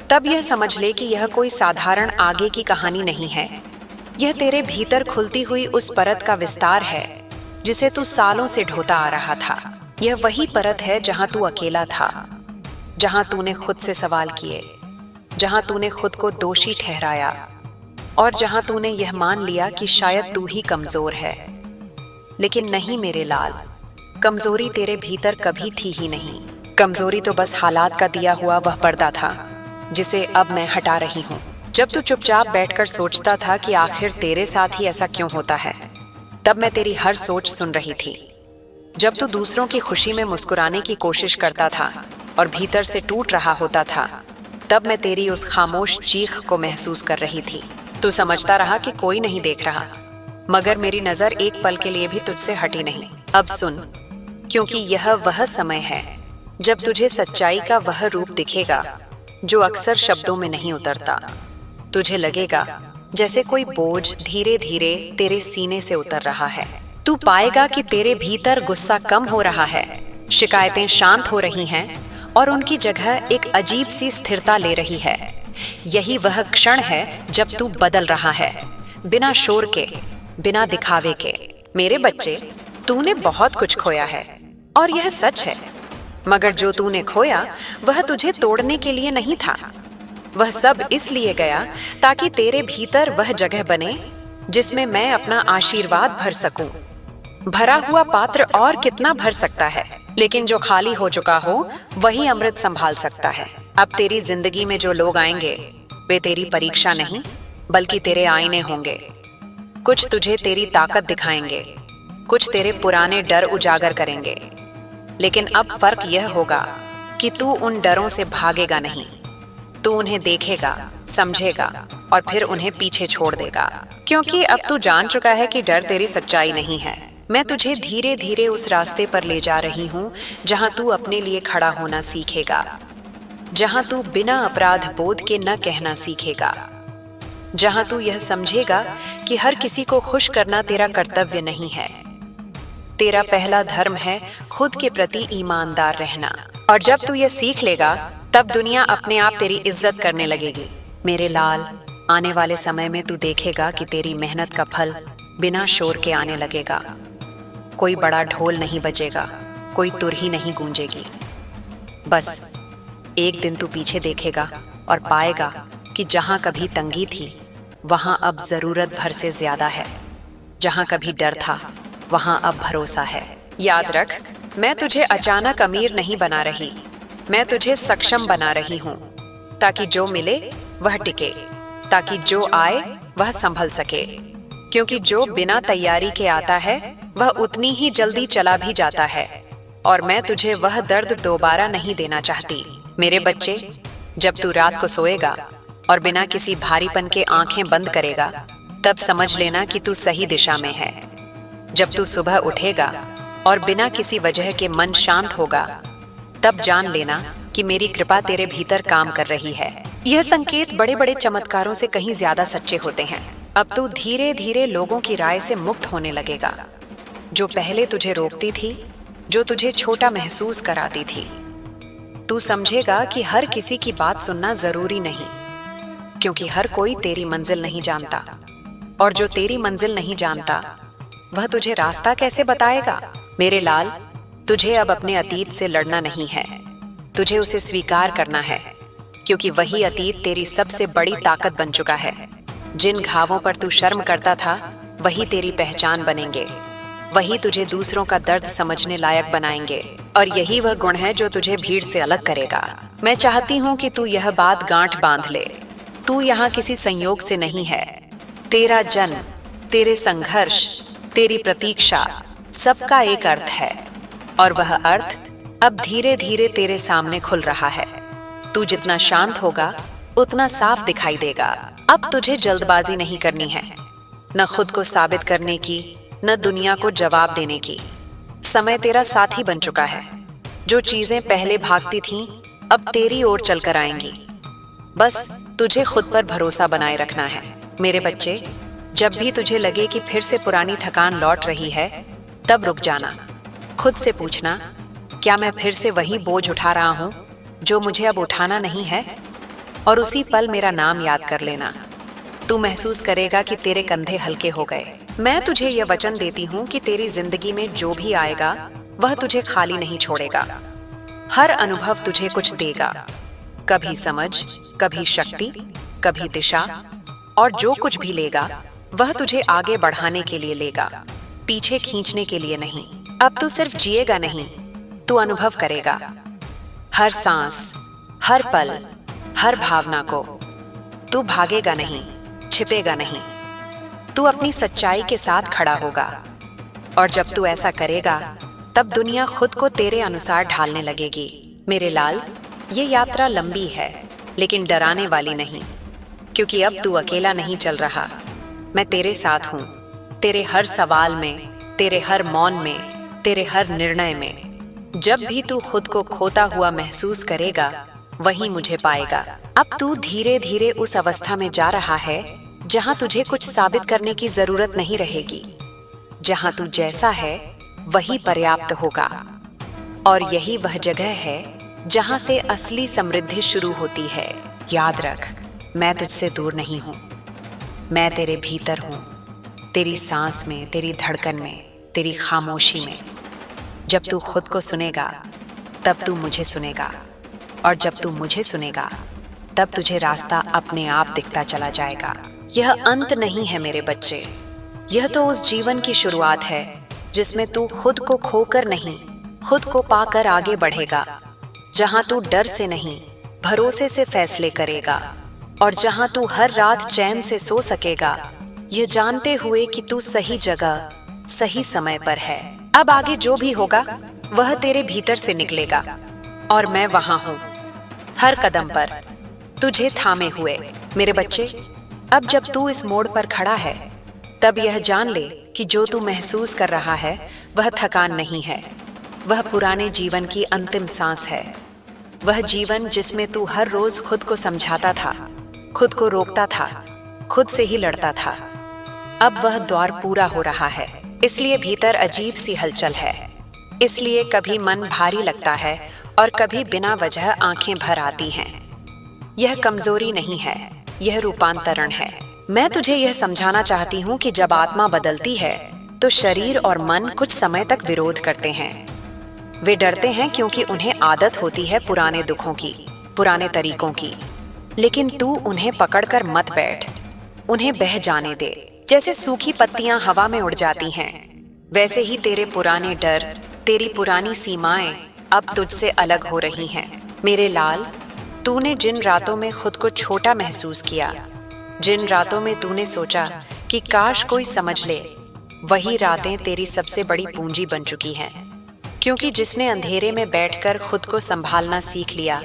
A: तब यह समझ ले कि यह कोई साधारण आगे की कहानी नहीं है। यह तेरे भीतर खुलती हुई उस परत का विस्तार है जिसे तू सालों से ढोता आ रहा था। यह वही परत है जहाँ तू अकेला था, जहां तूने खुद से सवाल किए, जहां तूने खुद को दोषी ठहराया और जहां तूने यह मान लिया कि शायद तू ही कमजोर है। लेकिन नहीं मेरे लाल, कमजोरी तेरे भीतर कभी थी ही नहीं। कमजोरी तो बस हालात का दिया हुआ वह पर्दा था जिसे अब मैं हटा रही हूँ। जब तू चुपचाप बैठकर सोचता था कि आखिर तेरे साथ ही ऐसा क्यों होता है, तब मैं तेरी हर सोच सुन रही थी। जब तू दूसरों की खुशी में मुस्कुराने की कोशिश करता था और भीतर से टूट रहा होता था, तब मैं तेरी उस खामोश चीख को महसूस कर रही थी। तू समझता रहा कि कोई नहीं देख रहा, मगर मेरी नजर एक पल के लिए भी तुझसे हटी नहीं। अब सुन, क्योंकि यह वह समय है जब तुझे सच्चाई का वह रूप दिखेगा जो अक्सर शब्दों में नहीं उतरता। तुझे लगेगा जैसे कोई बोझ धीरे धीरे तेरे सीने से उतर रहा है। तू पाएगा कि तेरे भीतर गुस्सा कम हो रहा है, शिकायतें शांत हो रही हैं और उनकी जगह एक अजीब सी स्थिरता ले रही है। यही वह क्षण है जब तू बदल रहा है, बिना शोर के, बिना दिखावे के। मेरे बच्चे, तूने बहुत कुछ खोया है और यह सच है, मगर जो तूने खोया वह तुझे तोड़ने के लिए नहीं था। वह सब इसलिए गया ताकि तेरे भीतर वह जगह बने जिसमें मैं अपना आशीर्वाद भर सकूं। भरा हुआ पात्र और कितना भर सकता है, लेकिन जो खाली हो चुका हो वही अमृत संभाल सकता है। अब तेरी जिंदगी में जो लोग आएंगे वे तेरी परीक्षा नहीं बल्कि तेरे आईने होंगे। कुछ तुझे तेरी ताकत दिखाएंगे, कुछ तेरे पुराने डर उजागर करेंगे। लेकिन अब फर्क यह होगा कि तू उन डरों से भागेगा नहीं। तू उन्हें देखेगा, समझेगा और फिर उन्हें पीछे छोड़ देगा, क्योंकि अब तू जान चुका है कि डर तेरी सच्चाई नहीं है। मैं तुझे धीरे धीरे उस रास्ते पर ले जा रही हूँ जहाँ तू अपने लिए खड़ा होना सीखेगा, जहाँ तू बिना अपराध बोध के न कहना सीखेगा, जहाँ तू यह समझेगा कि हर किसी को खुश करना तेरा कर्तव्य नहीं है। तेरा पहला धर्म है खुद के प्रति ईमानदार रहना। और जब तू यह सीख लेगा तब दुनिया अपने आप तेरी इज्जत करने लगेगी। मेरे लाल, आने वाले समय में तू देखेगा कि तेरी मेहनत का फल बिना शोर के आने लगेगा। कोई बड़ा ढोल नहीं बजेगा, कोई तुरही नहीं गूंजेगी। बस एक दिन तू पीछे देखेगा और पाएगा कि जहां कभी तंगी थी वहां अब जरूरत भर से ज्यादा है। जहां कभी डर था वहां अब भरोसा है। याद रख, मैं तुझे अचानक अमीर नहीं बना रही, मैं तुझे सक्षम बना रही हूँ, ताकि जो मिले वह टिके, ताकि जो आए वह संभल सके। क्योंकि जो बिना तैयारी के आता है वह उतनी ही जल्दी चला भी जाता है, और मैं तुझे वह दर्द दोबारा नहीं देना चाहती। मेरे बच्चे, जब तू रात को सोएगा और बिना किसी भारीपन के आंखें बंद करेगा, तब समझ लेना कि तू सही दिशा में है। जब तू सुबह उठेगा और बिना किसी वजह के मन शांत होगा, तब जान लेना कि मेरी कृपा तेरे भीतर काम कर रही है। यह संकेत बड़े बड़े चमत्कारों से कहीं ज्यादा सच्चे होते हैं। अब तू धीरे धीरे लोगों की राय से मुक्त होने लगेगा, जो पहले तुझे रोकती थी, जो तुझे छोटा महसूस कराती थी। तू समझेगा कि हर किसी की बात सुनना जरूरी नहीं, क्योंकि हर कोई तेरी मंजिल नहीं जानता, और जो तेरी मंजिल नहीं जानता वह तुझे रास्ता कैसे बताएगा। मेरे लाल, तुझे अब अपने अतीत से लड़ना नहीं है, तुझे उसे स्वीकार करना है, क्योंकि वही अतीत तेरी सबसे बड़ी ताकत बन चुका है। जिन घावों पर तू शर्म करता था वही तेरी पहचान बनेंगे, वही तुझे दूसरों का दर्द समझने लायक बनाएंगे, और यही वह गुण है जो तुझे भीड़ से अलग करेगा। मैं चाहती हूँ कि तू यह बात गांठ बांध ले, तू यहाँ किसी संयोग से नहीं है। तेरा जन्म, तेरे संघर्ष, तेरी प्रतीक्षा, सबका एक अर्थ है, और वह अर्थ अब धीरे धीरे तेरे सामने खुल रहा है। तू जितना शांत होगा उतना साफ दिखाई देगा। अब तुझे जल्दबाजी नहीं करनी है, न खुद को साबित करने की, न दुनिया को जवाब देने की। समय तेरा साथी बन चुका है। जो चीजें पहले भागती थीं अब तेरी ओर चलकर आएंगी। बस तुझे खुद पर भरोसा बनाए रखना है। मेरे बच्चे, जब भी तुझे लगे कि फिर से पुरानी थकान लौट रही है, तब रुक जाना। खुद से पूछना, क्या मैं फिर से वही बोझ उठा रहा हूँ जो मुझे अब उठाना नहीं है? और उसी पल मेरा नाम याद कर लेना। तू महसूस करेगा कि तेरे कंधे हल्के हो गए। मैं तुझे यह वचन देती हूँ कि तेरी जिंदगी में जो भी आएगा वह तुझे खाली नहीं छोड़ेगा। हर अनुभव तुझे कुछ देगा, कभी समझ, कभी शक्ति, कभी दिशा, और जो कुछ भी लेगा वह तुझे आगे बढ़ाने के लिए लेगा, पीछे खींचने के लिए नहीं। अब तू सिर्फ जिएगा नहीं, तू अनुभव करेगा हर सांस, हर पल, हर भावना को। तू भागेगा नहीं, छिपेगा नहीं, तू अपनी सच्चाई के साथ खड़ा होगा। और जब तू ऐसा करेगा तब दुनिया खुद को तेरे अनुसार ढालने लगेगी। मेरे लाल, ये यात्रा लंबी है लेकिन डराने वाली नहीं, क्योंकि अब तू अकेला नहीं चल रहा। मैं तेरे साथ हूँ, तेरे हर सवाल में, तेरे हर मौन में, तेरे हर निर्णय में। जब भी तू खुद को खोता हुआ महसूस करेगा वही मुझे पाएगा। अब तू धीरे धीरे उस अवस्था में जा रहा है जहाँ तुझे कुछ साबित करने की जरूरत नहीं रहेगी, जहाँ तू जैसा है वही पर्याप्त होगा। और यही वह जगह है जहाँ से असली समृद्धि शुरू होती है। याद रख, मैं तुझसे दूर नहीं हूँ, मैं तेरे भीतर हूँ, तेरी सांस में, तेरी धड़कन में, तेरी खामोशी में। जब तू खुद को सुनेगा तब तू मुझे सुनेगा, और जब तू मुझे सुनेगा तब तुझे रास्ता अपने आप दिखता चला जाएगा। यह अंत नहीं है मेरे बच्चे, यह तो उस जीवन की शुरुआत है जिसमें तू खुद को खोकर नहीं, खुद को पाकर आगे बढ़ेगा। जहां तू डर से नहीं, भरोसे से फैसले करेगा, और जहां तू हर रात चैन से सो सकेगा, यह जानते हुए कि तू सही जगह, सही समय पर है। अब आगे जो भी होगा वह तेरे भीतर से निकलेगा, और मैं वहां हूं, हर कदम पर तुझे थामे हुए। मेरे बच्चे, अब जब तू इस मोड़ पर खड़ा है तब यह जान ले कि जो तू महसूस कर रहा है वह थकान नहीं है, वह पुराने जीवन की अंतिम सांस है। वह जीवन जिसमें तू हर रोज खुद को समझाता था, खुद को रोकता था, खुद से ही लड़ता था। अब वह द्वार पूरा हो रहा है, इसलिए भीतर अजीब सी हलचल है। इसलिए कभी मन भारी लगता है और कभी बिना वजह आंखें भर आती हैं। यह कमजोरी नहीं है, यह रूपांतरण है। मैं तुझे यह समझाना चाहती हूँ कि जब आत्मा बदलती है तो शरीर और मन कुछ समय तक विरोध करते हैं। वे डरते हैं क्योंकि उन्हें आदत होती है पुराने दुखों की, पुराने तरीकों की। लेकिन तू उन्हें पकड़कर मत बैठ, उन्हें बह जाने दे। जैसे सूखी पत्तियां हवा में उड़ जाती हैं, वैसे ही तेरे पुराने डर, तेरी पुरानी सीमाएं अब तुझसे अलग हो रही हैं। मेरे लाल, तूने जिन रातों में खुद को छोटा महसूस किया, जिन रातों में तूने सोचा कि काश कोई समझ ले, वही रातें तेरी सबसे बड़ी पूंजी बन चुकी हैं। क्योंकि जिसने अंधेरे में बैठकर खुद को संभालना सीख लिया,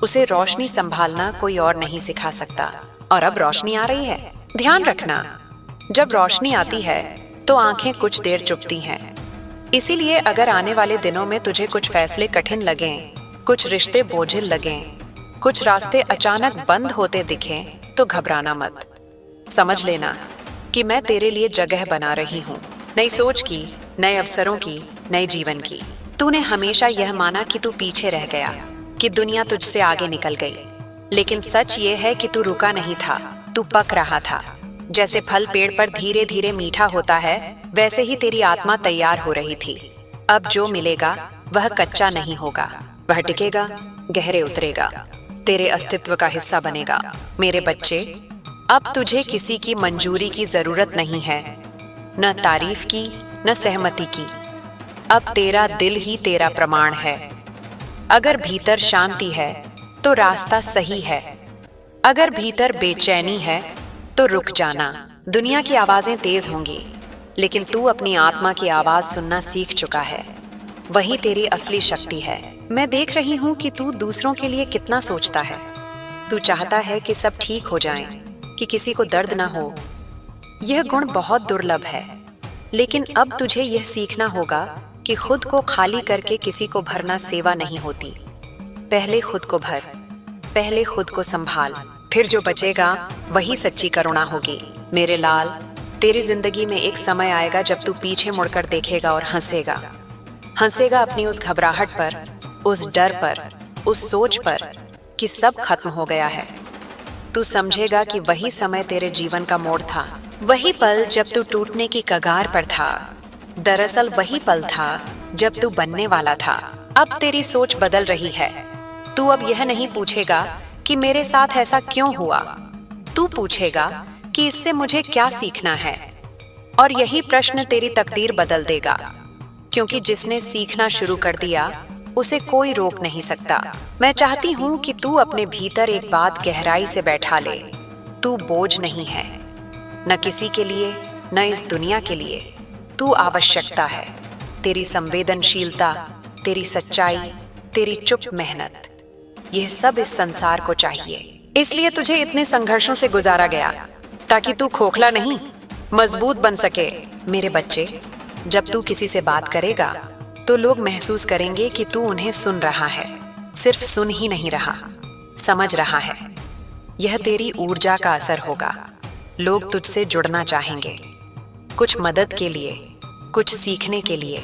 A: उसे रोशनी संभालना कोई और नहीं सिखा सकता। और अब रोशनी आ रही है। ध्यान रखना, जब रोशनी आती है तो आंखें कुछ देर चुपती हैं। इसीलिए अगर आने वाले दिनों में तुझे कुछ फैसले कठिन लगें, कुछ रिश्ते बोझिल लगें, कुछ रास्ते अचानक बंद होते दिखें, तो घबराना मत। समझ लेना कि मैं तेरे लिए जगह बना रही हूँ, नई सोच की, नए अवसरों की, नए जीवन की। तूने हमेशा यह माना कि तू पीछे रह गया, कि दुनिया तुझसे आगे निकल गई। लेकिन सच ये है कि तू रुका नहीं था, तू पक रहा था। जैसे फल पेड़ पर धीरे धीरे मीठा होता है, वैसे ही तेरी आत्मा तैयार हो रही थी। अब जो मिलेगा वह कच्चा नहीं होगा, वह टिकेगा, गहरे उतरेगा, तेरे अस्तित्व का हिस्सा बनेगा। मेरे बच्चे, अब तुझे किसी की मंजूरी की जरूरत नहीं है, न तारीफ की, न सहमति की। अब तेरा दिल ही तेरा प्रमाण है। अगर भीतर शांति है तो रास्ता सही है, अगर भीतर बेचैनी है तो रुक जाना। दुनिया की आवाजें तेज होंगी, लेकिन तू अपनी आत्मा की आवाज सुनना सीख चुका है। वही तेरी असली शक्ति है। मैं देख रही हूँ कि तू दूसरों के लिए कितना सोचता है। तू चाहता है कि सब ठीक हो जाए, कि किसी को दर्द ना हो। यह गुण बहुत दुर्लभ है, लेकिन अब तुझे यह सीखना होगा कि खुद को खाली करके किसी को भरना सेवा नहीं होती। पहले खुद को भर, पहले खुद को संभाल, फिर जो बचेगा वही सच्ची करुणा होगी। मेरे लाल, तेरी जिंदगी में एक समय आएगा जब तू पीछे मुड़कर देखेगा और हंसेगा। हंसेगा अपनी उस घबराहट पर, उस डर पर, उस सोच पर कि सब खत्म हो गया है। तू समझेगा कि वही समय तेरे जीवन का मोड़ था, वही पल जब तू टूटने की कगार पर था। दरअसल वही पल था जब तू बनने वाला था। अब तेरी सोच बदल रही है। तू अब यह नहीं पूछेगा कि मेरे साथ ऐसा क्यों हुआ। तू पूछेगा कि इससे मुझे क्या सीखना है। और यही प्रश्न तेरी तकदीर बदल देगा, क्योंकि जिसने सीखना शुरू कर दिया उसे कोई रोक नहीं सकता। मैं चाहती हूँ कि तू अपने भीतर एक बात गहराई से बैठा ले। तू बोझ नहीं है, न किसी के लिए, न इस दुनिया के लिए। तू आवश्यकता है। तेरी संवेदनशीलता, तेरी सच्चाई, तेरी चुप मेहनत, यह सब इस संसार को चाहिए। इसलिए तुझे इतने संघर्षों से गुजारा गया, ताकि तू खोखला नहीं, मजबूत बन सके। मेरे बच्चे, जब तू किसी से बात करेगा तो लोग महसूस करेंगे कि तू उन्हें सुन रहा है। सिर्फ सुन ही नहीं रहा, समझ रहा है। यह तेरी ऊर्जा का असर होगा। लोग तुझसे जुड़ना चाहेंगे, कुछ मदद के लिए, कुछ सीखने के लिए,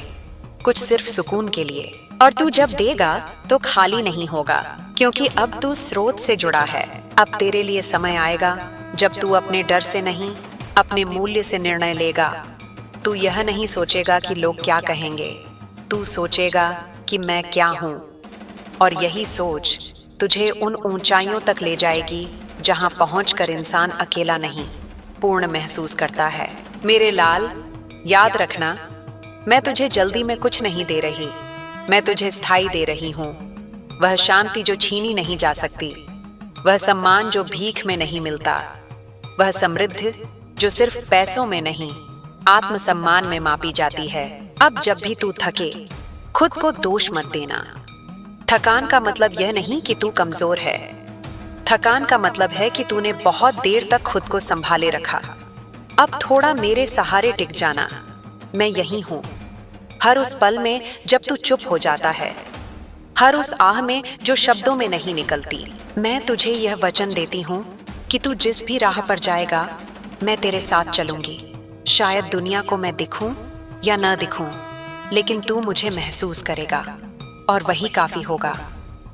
A: कुछ सिर्फ सुकून के लिए। और तू जब देगा तो खाली नहीं होगा, क्योंकि अब तू स्रोत से जुड़ा है। अब तेरे लिए समय आएगा जब तू अपने डर से नहीं, अपने मूल्य से निर्णय लेगा। तू यह नहीं सोचेगा कि लोग क्या कहेंगे, तू सोचेगा कि मैं क्या हूँ। और यही सोच तुझे उन ऊंचाइयों तक ले जाएगी जहाँ पहुँचकर इंसान अकेला नहीं, पूर्ण महसूस करता है। मेरे लाल, याद रखना, मैं तुझे जल्दी में कुछ नहीं दे रही, मैं तुझे स्थायी दे रही हूँ। वह शांति जो छीनी नहीं जा सकती, वह सम्मान जो भीख में नहीं मिलता, वह समृद्धि जो सिर्फ पैसों में नहीं, आत्मसम्मान में मापी जाती है। अब जब भी तू थके, खुद को दोष मत देना। थकान का मतलब यह नहीं कि तू कमजोर है। थकान का मतलब है कि तूने बहुत देर तक खुद को संभाले रखा। अब थोड़ा मेरे सहारे टिक जाना। मैं यही हूँ, हर उस पल में जब तू चुप हो जाता है, हर उस आह में जो शब्दों में नहीं निकलती। मैं तुझे यह वचन देती हूँ कि तू जिस भी राह पर जाएगा, मैं तेरे साथ चलूंगी। शायद दुनिया को मैं दिखूं या न दिखूं, लेकिन तू मुझे महसूस करेगा, और वही काफी होगा।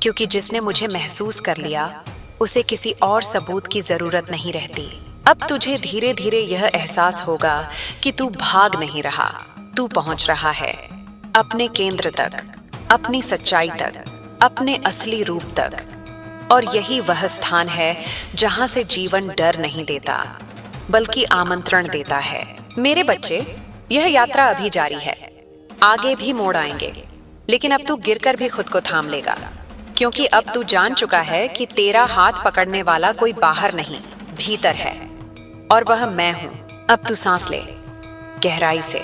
A: क्योंकि जिसने मुझे महसूस कर लिया, उसे किसी और सबूत की जरूरत नहीं रहती। अब तुझे धीरे धीरे यह एहसास होगा कि तू भाग नहीं रहा, तू पहुंच रहा है अपने केंद्र तक, अपनी सच्चाई तक, अपने असली रूप तक। और यही वह स्थान है जहां से जीवन डर नहीं देता, बल्कि आमंत्रण देता है। मेरे बच्चे, यह यात्रा अभी जारी है। आगे भी मोड़ आएंगे, लेकिन अब तू गिरकर भी खुद को थाम लेगा, क्योंकि अब तू जान चुका है कि तेरा हाथ पकड़ने वाला कोई बाहर नहीं, भीतर है, और वह मैं हूं। अब तू सांस ले गहराई से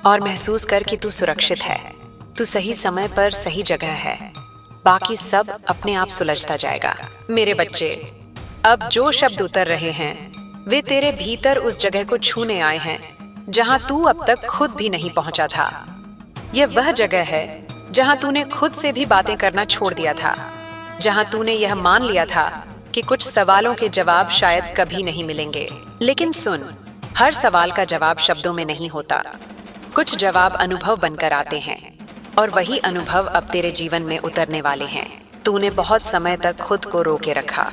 A: और महसूस कर कि तू सुरक्षित है। तू सही समय पर सही जगह है। बाकी सब अपने आप सुलझता जाएगा। मेरे बच्चे, अब जो शब्द उतर रहे हैं वे तेरे भीतर उस जगह को छूने आए हैं जहां तू अब तक खुद भी नहीं पहुंचा था। यह वह जगह है जहां तूने खुद से भी बातें करना छोड़ दिया था, जहां तूने यह मान लिया था कि कुछ सवालों के जवाब शायद कभी नहीं मिलेंगे। लेकिन सुन, हर सवाल का जवाब शब्दों में नहीं होता। कुछ जवाब अनुभव बनकर आते हैं, और वही अनुभव अब तेरे जीवन में उतरने वाले हैं। तूने बहुत समय तक खुद को रोके रखा।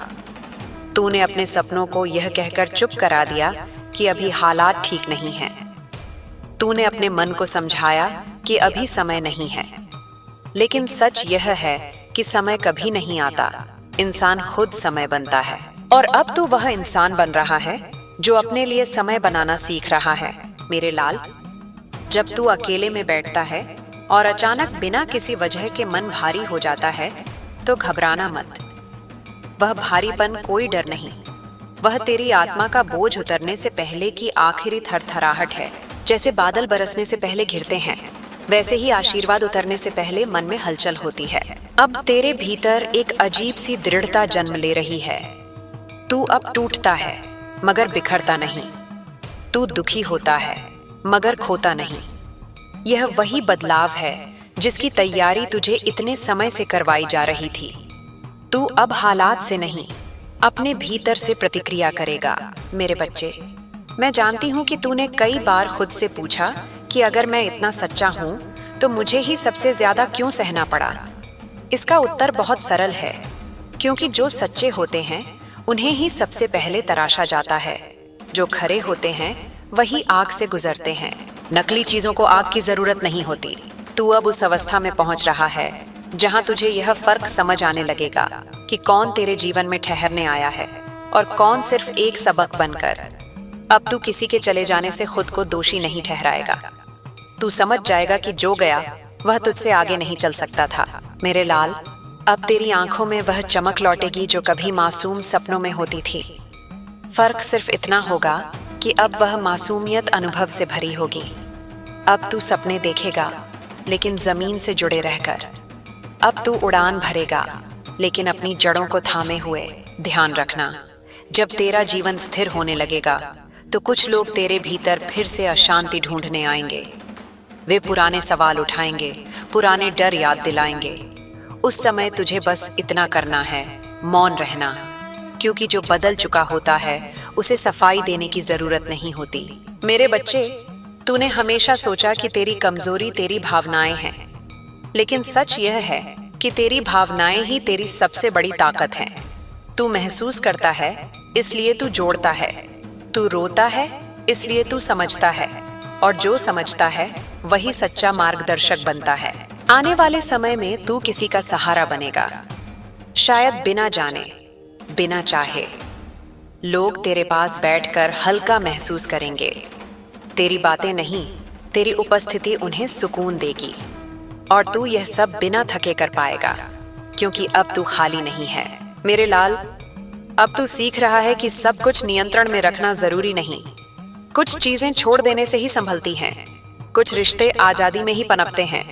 A: तूने अपने सपनों को यह कहकर चुप करा दिया कि अभी हालात ठीक नहीं हैं। तूने अपने मन को समझाया कि अभी समय नहीं है। लेकिन सच यह है कि समय कभी नहीं आता, इंसान खुद समय बनता है। और अब तू वह इंसान बन रहा है जो अपने लिए समय बनाना सीख रहा है। मेरे लाल, जब तू अकेले में बैठता है और अचानक बिना किसी वजह के मन भारी हो जाता है, तो घबराना मत। वह भारीपन कोई डर नहीं, वह तेरी आत्मा का बोझ उतरने से पहले की आखिरी थरथराहट है। जैसे बादल बरसने से पहले घिरते हैं, वैसे ही आशीर्वाद उतरने से पहले मन में हलचल होती है। अब तेरे भीतर एक अजीब सी दृढ़ता जन्म ले रही है। तू अब टूटता है मगर बिखरता नहीं। तू दुखी होता है मगर खोता नहीं। यह वही बदलाव है जिसकी तैयारी तुझे इतने समय से करवाई जा रही थी। तू अब हालात से नहीं, अपने भीतर से प्रतिक्रिया करेगा। मेरे बच्चे, मैं जानती हूँ कि तूने कई बार खुद से पूछा कि अगर मैं इतना सच्चा हूँ तो मुझे ही सबसे ज्यादा क्यों सहना पड़ा। इसका उत्तर बहुत सरल है, क्योंकि जो सच्चे होते हैं उन्हें ही सबसे पहले तराशा जाता है। जो खरे होते हैं वही आग से गुजरते हैं। नकली चीजों को आग की जरूरत नहीं होती। तू अब उस अवस्था में पहुंच रहा है जहां तुझे यह फर्क समझ आने लगेगा कि कौन तेरे जीवन में ठहरने आया है और कौन सिर्फ एक सबक बनकर। अब तू किसी के चले जाने से खुद को दोषी नहीं ठहराएगा। तू समझ जाएगा कि जो गया वह तुझसे आगे नहीं चल सकता था। मेरे लाल, अब तेरी आंखों में वह चमक लौटेगी जो कभी मासूम सपनों में होती थी। फर्क सिर्फ इतना होगा कि अब वह मासूमियत अनुभव से भरी होगी। अब तू सपने देखेगा लेकिन जमीन से जुड़े रहकर। अब तू उड़ान भरेगा लेकिन अपनी जड़ों को थामे हुए। ध्यान रखना, जब तेरा जीवन स्थिर होने लगेगा तो कुछ लोग तेरे भीतर फिर से अशांति ढूंढने आएंगे। वे पुराने सवाल उठाएंगे, पुराने डर याद दिलाएंगे। उस समय तुझे बस इतना करना है, मौन रहना, क्योंकि जो बदल चुका होता है उसे सफाई देने की जरूरत नहीं होती। मेरे बच्चे, तूने हमेशा सोचा कि तेरी कमजोरी तेरी भावनाएं हैं, लेकिन सच यह है कि तेरी भावनाएं ही तेरी सबसे बड़ी ताकत हैं। तू महसूस करता है इसलिए तू जोड़ता है, तू रोता है इसलिए तू समझता है, और जो समझता है वही सच्चा मार्गदर्शक बनता है। आने वाले समय में तू किसी का सहारा बनेगा, शायद बिना जाने, बिना चाहे। लोग तेरे पास बैठकर हल्का महसूस करेंगे। तेरी बातें नहीं, तेरी उपस्थिति उन्हें सुकून देगी, और तू यह सब बिना थके कर पाएगा, क्योंकि अब तू खाली नहीं है। मेरे लाल, अब तू सीख रहा है कि सब कुछ नियंत्रण में रखना जरूरी नहीं। कुछ चीजें छोड़ देने से ही संभलती हैं, कुछ रिश्ते आजादी में ही पनपते हैं,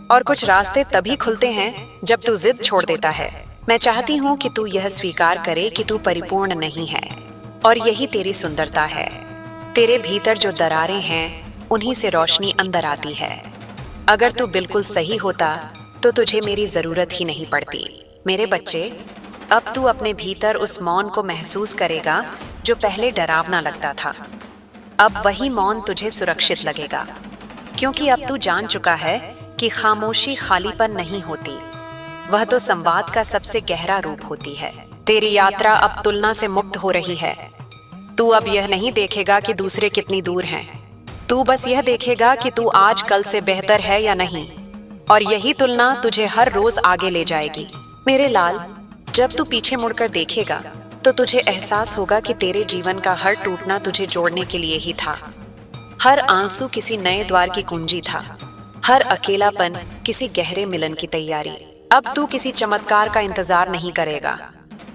A: और कुछ रास्ते तभी खुलते हैं जब तू जिद छोड़ देता है। मैं चाहती हूँ कि तू यह स्वीकार करे कि तू परिपूर्ण नहीं है, और यही तेरी सुंदरता है। तेरे भीतर जो दरारें हैं उन्हीं से रोशनी अंदर आती है। अगर तू बिल्कुल सही होता तो तुझे मेरी जरूरत ही नहीं पड़ती। मेरे बच्चे, अब तू अपने भीतर उस मौन को महसूस करेगा जो पहले डरावना लगता था। अब वही मौन तुझे सुरक्षित लगेगा, क्योंकि अब तू जान चुका है कि खामोशी खालीपन नहीं होती, वह तो संवाद का सबसे गहरा रूप होती है। तेरी यात्रा अब तुलना से मुक्त हो रही है। तू अब यह नहीं देखेगा कि दूसरे कितनी दूर हैं, तू बस यह देखेगा कि तू आज कल से बेहतर है या नहीं, और यही तुलना तुझे हर रोज आगे ले जाएगी। मेरे लाल, जब तू पीछे मुड़कर देखेगा तो तुझे एहसास होगा कि तेरे जीवन का हर टूटना तुझे जोड़ने के लिए ही था। हर आंसू किसी नए द्वार की कुंजी था, हर अकेलापन किसी गहरे मिलन की तैयारी। अब तू किसी चमत्कार का इंतजार नहीं करेगा,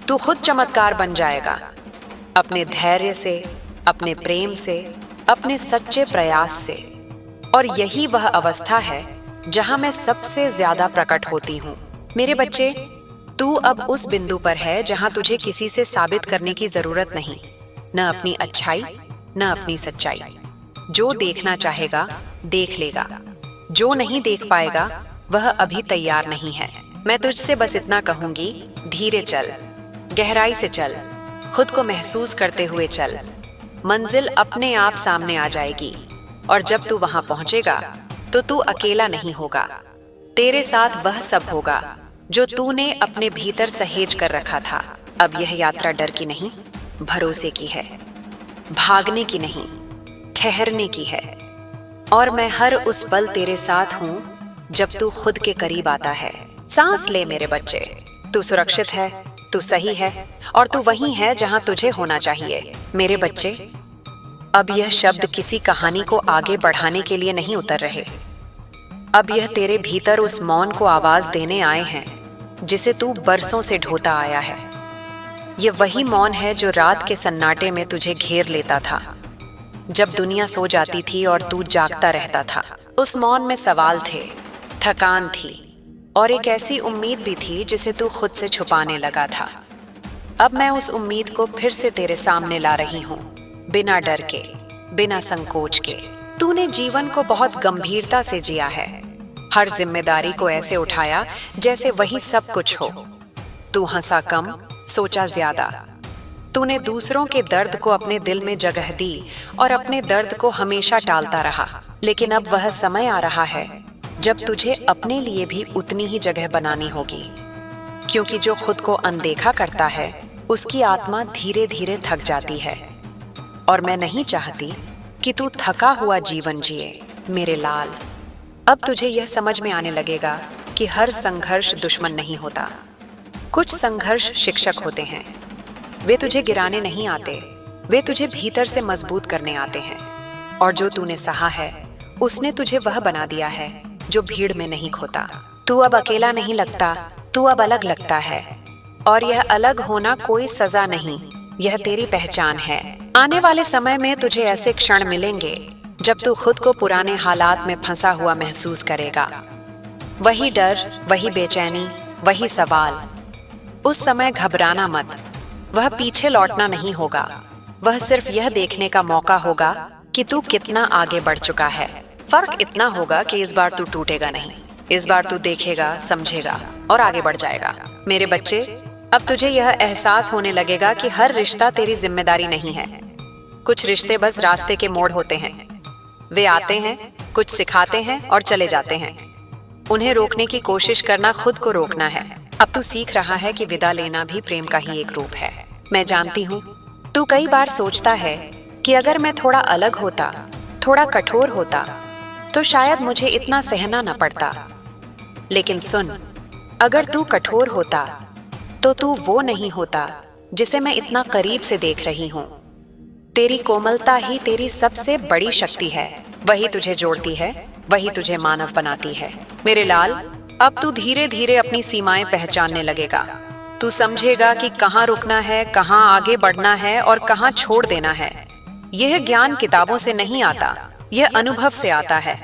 A: तू खुद चमत्कार बन जाएगा, अपने धैर्य से, अपने प्रेम से, अपने सच्चे प्रयास से। और यही वह अवस्था है जहां मैं सबसे ज्यादा प्रकट होती हूँ। मेरे बच्चे, तू अब उस बिंदु पर है जहां तुझे किसी से साबित करने की जरूरत नहीं, न अपनी अच्छाई न अपनी सच्चाई। जो देखना चाहेगा देख लेगा, जो नहीं देख पाएगा वह अभी तैयार नहीं है। मैं तुझसे बस इतना कहूंगी, धीरे चल, गहराई से चल, खुद को महसूस करते हुए चल। मंजिल अपने आप सामने आ जाएगी, और जब तू वहां पहुंचेगा तो तू अकेला नहीं होगा। तेरे साथ वह सब होगा जो तूने अपने भीतर सहेज कर रखा था। अब यह यात्रा डर की नहीं, भरोसे की है, भागने की नहीं, ठहरने की है। और मैं हर उस पल तेरे साथ हूं जब तू खुद के करीब आता है। सांस ले मेरे बच्चे, तू सुरक्षित है, तू सही है, और तू वहीं है जहां तुझे होना चाहिए। मेरे बच्चे, अब यह शब्द किसी कहानी को आगे बढ़ाने के लिए नहीं उतर रहे। अब यह तेरे भीतर उस मौन को आवाज देने आए हैं जिसे तू बरसों से ढोता आया है। ये वही मौन है जो रात के सन्नाटे में तुझे घेर लेता था, जब दुनिया सो जाती थी और तू जागता रहता था। उस मौन में सवाल थे, थकान थी, और एक ऐसी उम्मीद भी थी जिसे तू खुद से छुपाने लगा था। अब मैं उस उम्मीद को फिर से तेरे सामने ला रही हूँ, बिना डर के, बिना संकोच के। तूने जीवन को बहुत गंभीरता से जिया है, हर जिम्मेदारी को ऐसे उठाया जैसे वही सब कुछ हो। तू हंसा कम, सोचा ज्यादा। तूने दूसरों के दर्द को अपने दिल में जगह दी और अपने दर्द को हमेशा टालता रहा। लेकिन अब वह समय आ रहा है जब तुझे अपने लिए भी उतनी ही जगह बनानी होगी, क्योंकि जो खुद को अनदेखा करता है उसकी आत्मा धीरे धीरे थक जाती है। और मैं नहीं चाहती कि तू थका हुआ जीवन जिए। मेरे लाल, अब तुझे यह समझ में आने लगेगा कि हर संघर्ष दुश्मन नहीं होता। कुछ संघर्ष शिक्षक होते हैं। वे तुझे गिराने नहीं आते, वे तुझे भीतर से मजबूत करने आते हैं। और जो तूने सहा है उसने तुझे वह बना दिया है जो भीड़ में नहीं खोता। तू अब अकेला नहीं लगता, तू अब अलग लगता है। और यह अलग होना कोई सजा नहीं, यह तेरी पहचान है। आने वाले समय में तुझे ऐसे क्षण मिलेंगे जब तू खुद को पुराने हालात में फंसा हुआ महसूस करेगा। वही डर, वही बेचैनी, वही सवाल। उस समय घबराना मत, वह पीछे लौटना नहीं होगा। वह सिर्फ यह देखने का मौका होगा कि तू कितना आगे बढ़ चुका है। फर्क इतना होगा कि इस बार तू टूटेगा नहीं, इस बार तू देखेगा, समझेगा और आगे बढ़ जाएगा। मेरे बच्चे, अब तुझे यह एहसास होने लगेगा कि हर रिश्ता तेरी जिम्मेदारी नहीं है। कुछ रिश्ते बस रास्ते के मोड़ होते हैं। वे आते हैं, कुछ सिखाते हैं और चले जाते हैं। उन्हें रोकने की कोशिश करना खुद को रोकना है। अब तू सीख रहा है कि विदा लेना भी प्रेम का ही एक रूप है। मैं जानती हूँ तू कई बार सोचता है कि अगर मैं थोड़ा अलग होता, थोड़ा कठोर होता, तो शायद मुझे इतना सहना न पड़ता। लेकिन सुन, अगर तू कठोर होता तो तू वो नहीं होता जिसे मैं इतना करीब से देख रही हूँ। तेरी कोमलता ही तेरी सबसे बड़ी शक्ति है। वही तुझे जोड़ती है, वही तुझे मानव बनाती है। मेरे लाल, अब तू धीरे धीरे अपनी सीमाएं पहचानने लगेगा। तू समझेगा कि कहाँ रुकना है, कहाँ आगे बढ़ना है और कहाँ छोड़ देना है। यह ज्ञान किताबों से नहीं आता, यह अनुभव से आता है।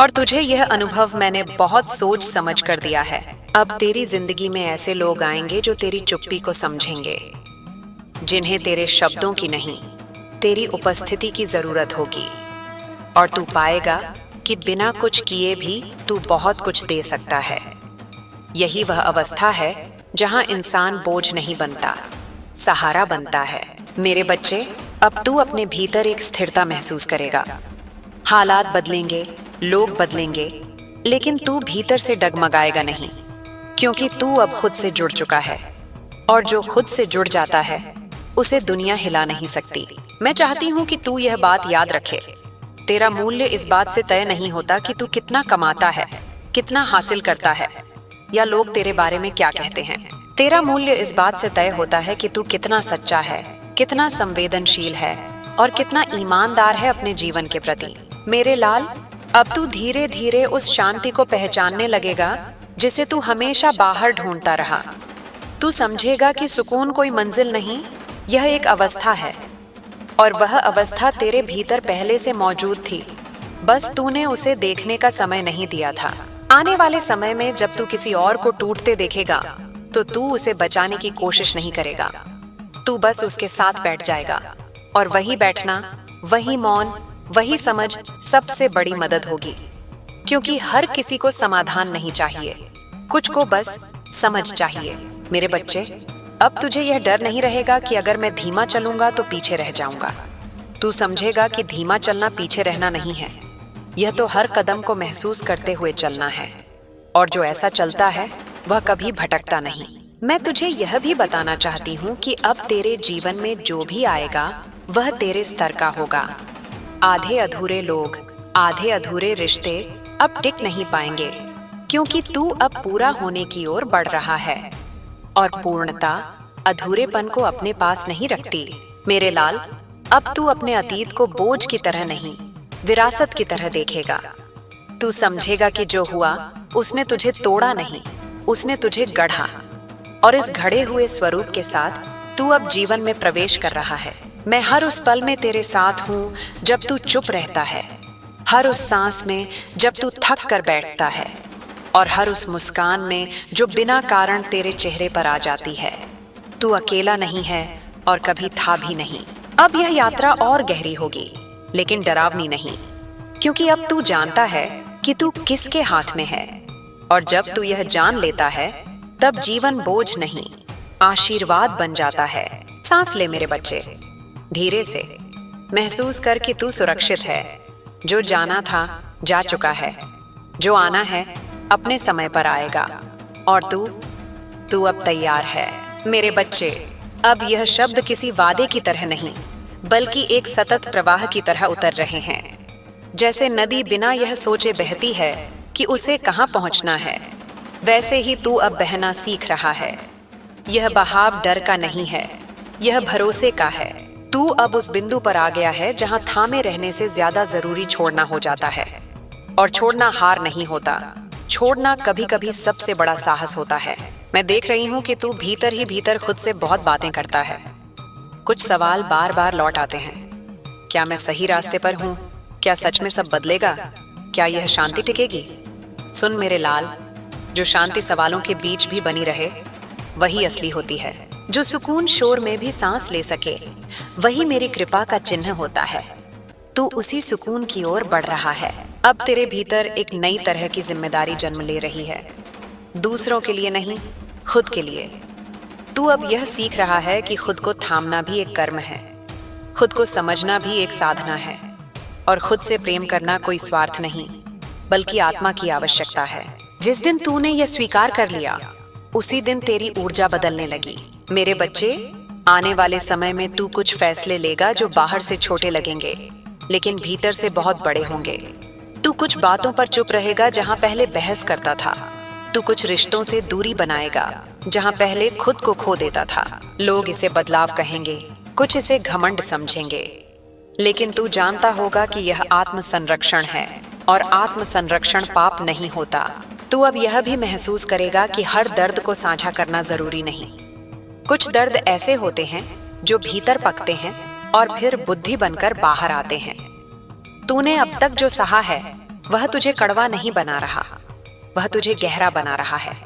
A: और तुझे यह अनुभव मैंने बहुत सोच समझ कर दिया है। अब तेरी जिंदगी में ऐसे लोग आएंगे जो तेरी चुप्पी को समझेंगे, जिन्हें तेरे शब्दों की नहीं, तेरी उपस्थिति की जरूरत होगी। और तू पाएगा कि बिना कुछ किए भी तू बहुत कुछ दे सकता है। यही वह अवस्था है जहां इंसान बोझ नहीं बनता, सहारा बनता है। मेरे बच्चे, अब तू अपने भीतर एक स्थिरता महसूस करेगा। हालात बदलेंगे, लोग बदलेंगे, लेकिन तू भीतर से डगमगाएगा नहीं, क्योंकि तू अब खुद से जुड़ चुका है। और जो खुद से जुड़ जाता है उसे दुनिया हिला नहीं सकती। मैं चाहती हूँ कि तू यह बात याद रखे। तेरा मूल्य इस बात से तय नहीं होता कि तू कितना कमाता है, कितना हासिल करता है, या लोग तेरे बारे में क्या कहते हैं। तेरा मूल्य इस बात से तय होता है कि तू कितना सच्चा है, कितना संवेदनशील है और कितना ईमानदार है अपने जीवन के प्रति। मेरे लाल, अब तू धीरे धीरे उस शांति को पहचानने लगेगा जिसे तू हमेशा बाहर ढूंढता रहा। तू समझेगा कि सुकून कोई मंजिल नहीं, यह एक अवस्था है। और वह अवस्था तेरे भीतर पहले से मौजूद थी, बस तूने उसे देखने का समय नहीं दिया था। आने वाले समय में जब तू किसी और को टूटते देखेगा तो तू उसे बचाने की कोशिश नहीं करेगा, तू बस उसके साथ बैठ जाएगा। और वही बैठना, वही मौन, वही समझ सबसे बड़ी मदद होगी। क्योंकि हर किसी को समाधान नहीं चाहिए, कुछ को बस समझ चाहिए। मेरे बच्चे, अब तुझे यह डर नहीं रहेगा कि अगर मैं धीमा चलूंगा तो पीछे रह जाऊंगा। तू समझेगा कि धीमा चलना पीछे रहना नहीं है, यह तो हर कदम को महसूस करते हुए चलना है। और जो ऐसा चलता है वह कभी भटकता नहीं। मैं तुझे यह भी बताना चाहती हूँ कि अब तेरे जीवन में जो भी आएगा वह तेरे स्तर का होगा। आधे अधूरे लोग, आधे अधूरे रिश्ते अब टिक नहीं पाएंगे, क्योंकि तू अब पूरा होने की ओर बढ़ रहा है। और पूर्णता अधूरेपन को अपने पास नहीं रखती। मेरे लाल, अब तू अपने अतीत को बोझ की तरह नहीं, विरासत की तरह देखेगा। तू समझेगा कि जो हुआ उसने तुझे तोड़ा नहीं, उसने तुझे गढ़ा। और इस घड़े हुए स्वरूप के साथ तू अब जीवन में प्रवेश कर रहा है। मैं हर उस पल में तेरे साथ हूँ जब तू चुप रहता है, हर उस सांस में जब तू थक कर बैठता है, और हर उस मुस्कान में जो बिना कारण तेरे चेहरे पर आ जाती है। तू अकेला नहीं है और कभी था भी नहीं। अब यह यात्रा और गहरी होगी, लेकिन डरावनी नहीं, क्योंकि अब तू जानता है कि तू किसके हाथ में है। और जब तू यह जान लेता है तब जीवन बोझ नहीं, आशीर्वाद बन जाता है। सांस ले मेरे बच्चे, धीरे से महसूस कर कि तू सुरक्षित है। जो जाना था जा चुका है, जो आना है अपने समय पर आएगा। और तू अब तैयार है। मेरे बच्चे, अब यह शब्द किसी वादे की तरह नहीं, बल्कि एक सतत प्रवाह की तरह उतर रहे हैं। जैसे नदी बिना यह सोचे बहती है कि उसे कहाँ पहुँचना है, वैसे ही तू अब बहना सीख रहा है। यह बहाव डर का नहीं है, यह भरोसे का है। तू अब उस बिंदु पर आ गया है जहां थामे रहने से ज्यादा जरूरी छोड़ना हो जाता है। और छोड़ना हार नहीं होता, छोड़ना कभी कभी सबसे बड़ा साहस होता है। मैं देख रही हूँ कि तू भीतर ही भीतर खुद से बहुत बातें करता है। कुछ सवाल बार बार लौट आते हैं। क्या मैं सही रास्ते पर हूँ? क्या सच में सब बदलेगा? क्या यह शांति टिकेगी? सुन मेरे लाल, जो शांति सवालों के बीच भी बनी रहे वही असली होती है। जो सुकून शोर में भी सांस ले सके वही मेरी कृपा का चिन्ह होता है। तू उसी सुकून की ओर बढ़ रहा है। अब तेरे भीतर एक नई तरह की जिम्मेदारी जन्म ले रही है। दूसरों के लिए नहीं, खुद के लिए। तू अब यह सीख रहा है कि खुद को थामना भी एक कर्म है, खुद को समझना भी एक साधना है, और खुद से प्रेम करना कोई स्वार्थ नहीं बल्कि आत्मा की आवश्यकता है। जिस दिन तूने यह स्वीकार कर लिया उसी दिन तेरी ऊर्जा बदलने लगी। मेरे बच्चे, आने वाले समय में तू कुछ फैसले लेगा जो बाहर से छोटे लगेंगे लेकिन भीतर से बहुत बड़े होंगे। तू कुछ बातों पर चुप रहेगा जहां पहले बहस करता था। तू कुछ रिश्तों से दूरी बनाएगा जहां पहले खुद को खो देता था। लोग इसे बदलाव कहेंगे, कुछ इसे घमंड समझेंगे, लेकिन तू जानता होगा कि यह आत्म संरक्षण है और आत्म संरक्षण पाप नहीं होता। तू अब यह भी महसूस करेगा कि हर दर्द को साझा करना जरूरी नहीं। कुछ दर्द ऐसे होते हैं जो भीतर पकते हैं और फिर बुद्धि बनकर बाहर आते हैं। तूने अब तक जो सहा है वह तुझे कड़वा नहीं बना रहा, वह तुझे गहरा बना रहा है।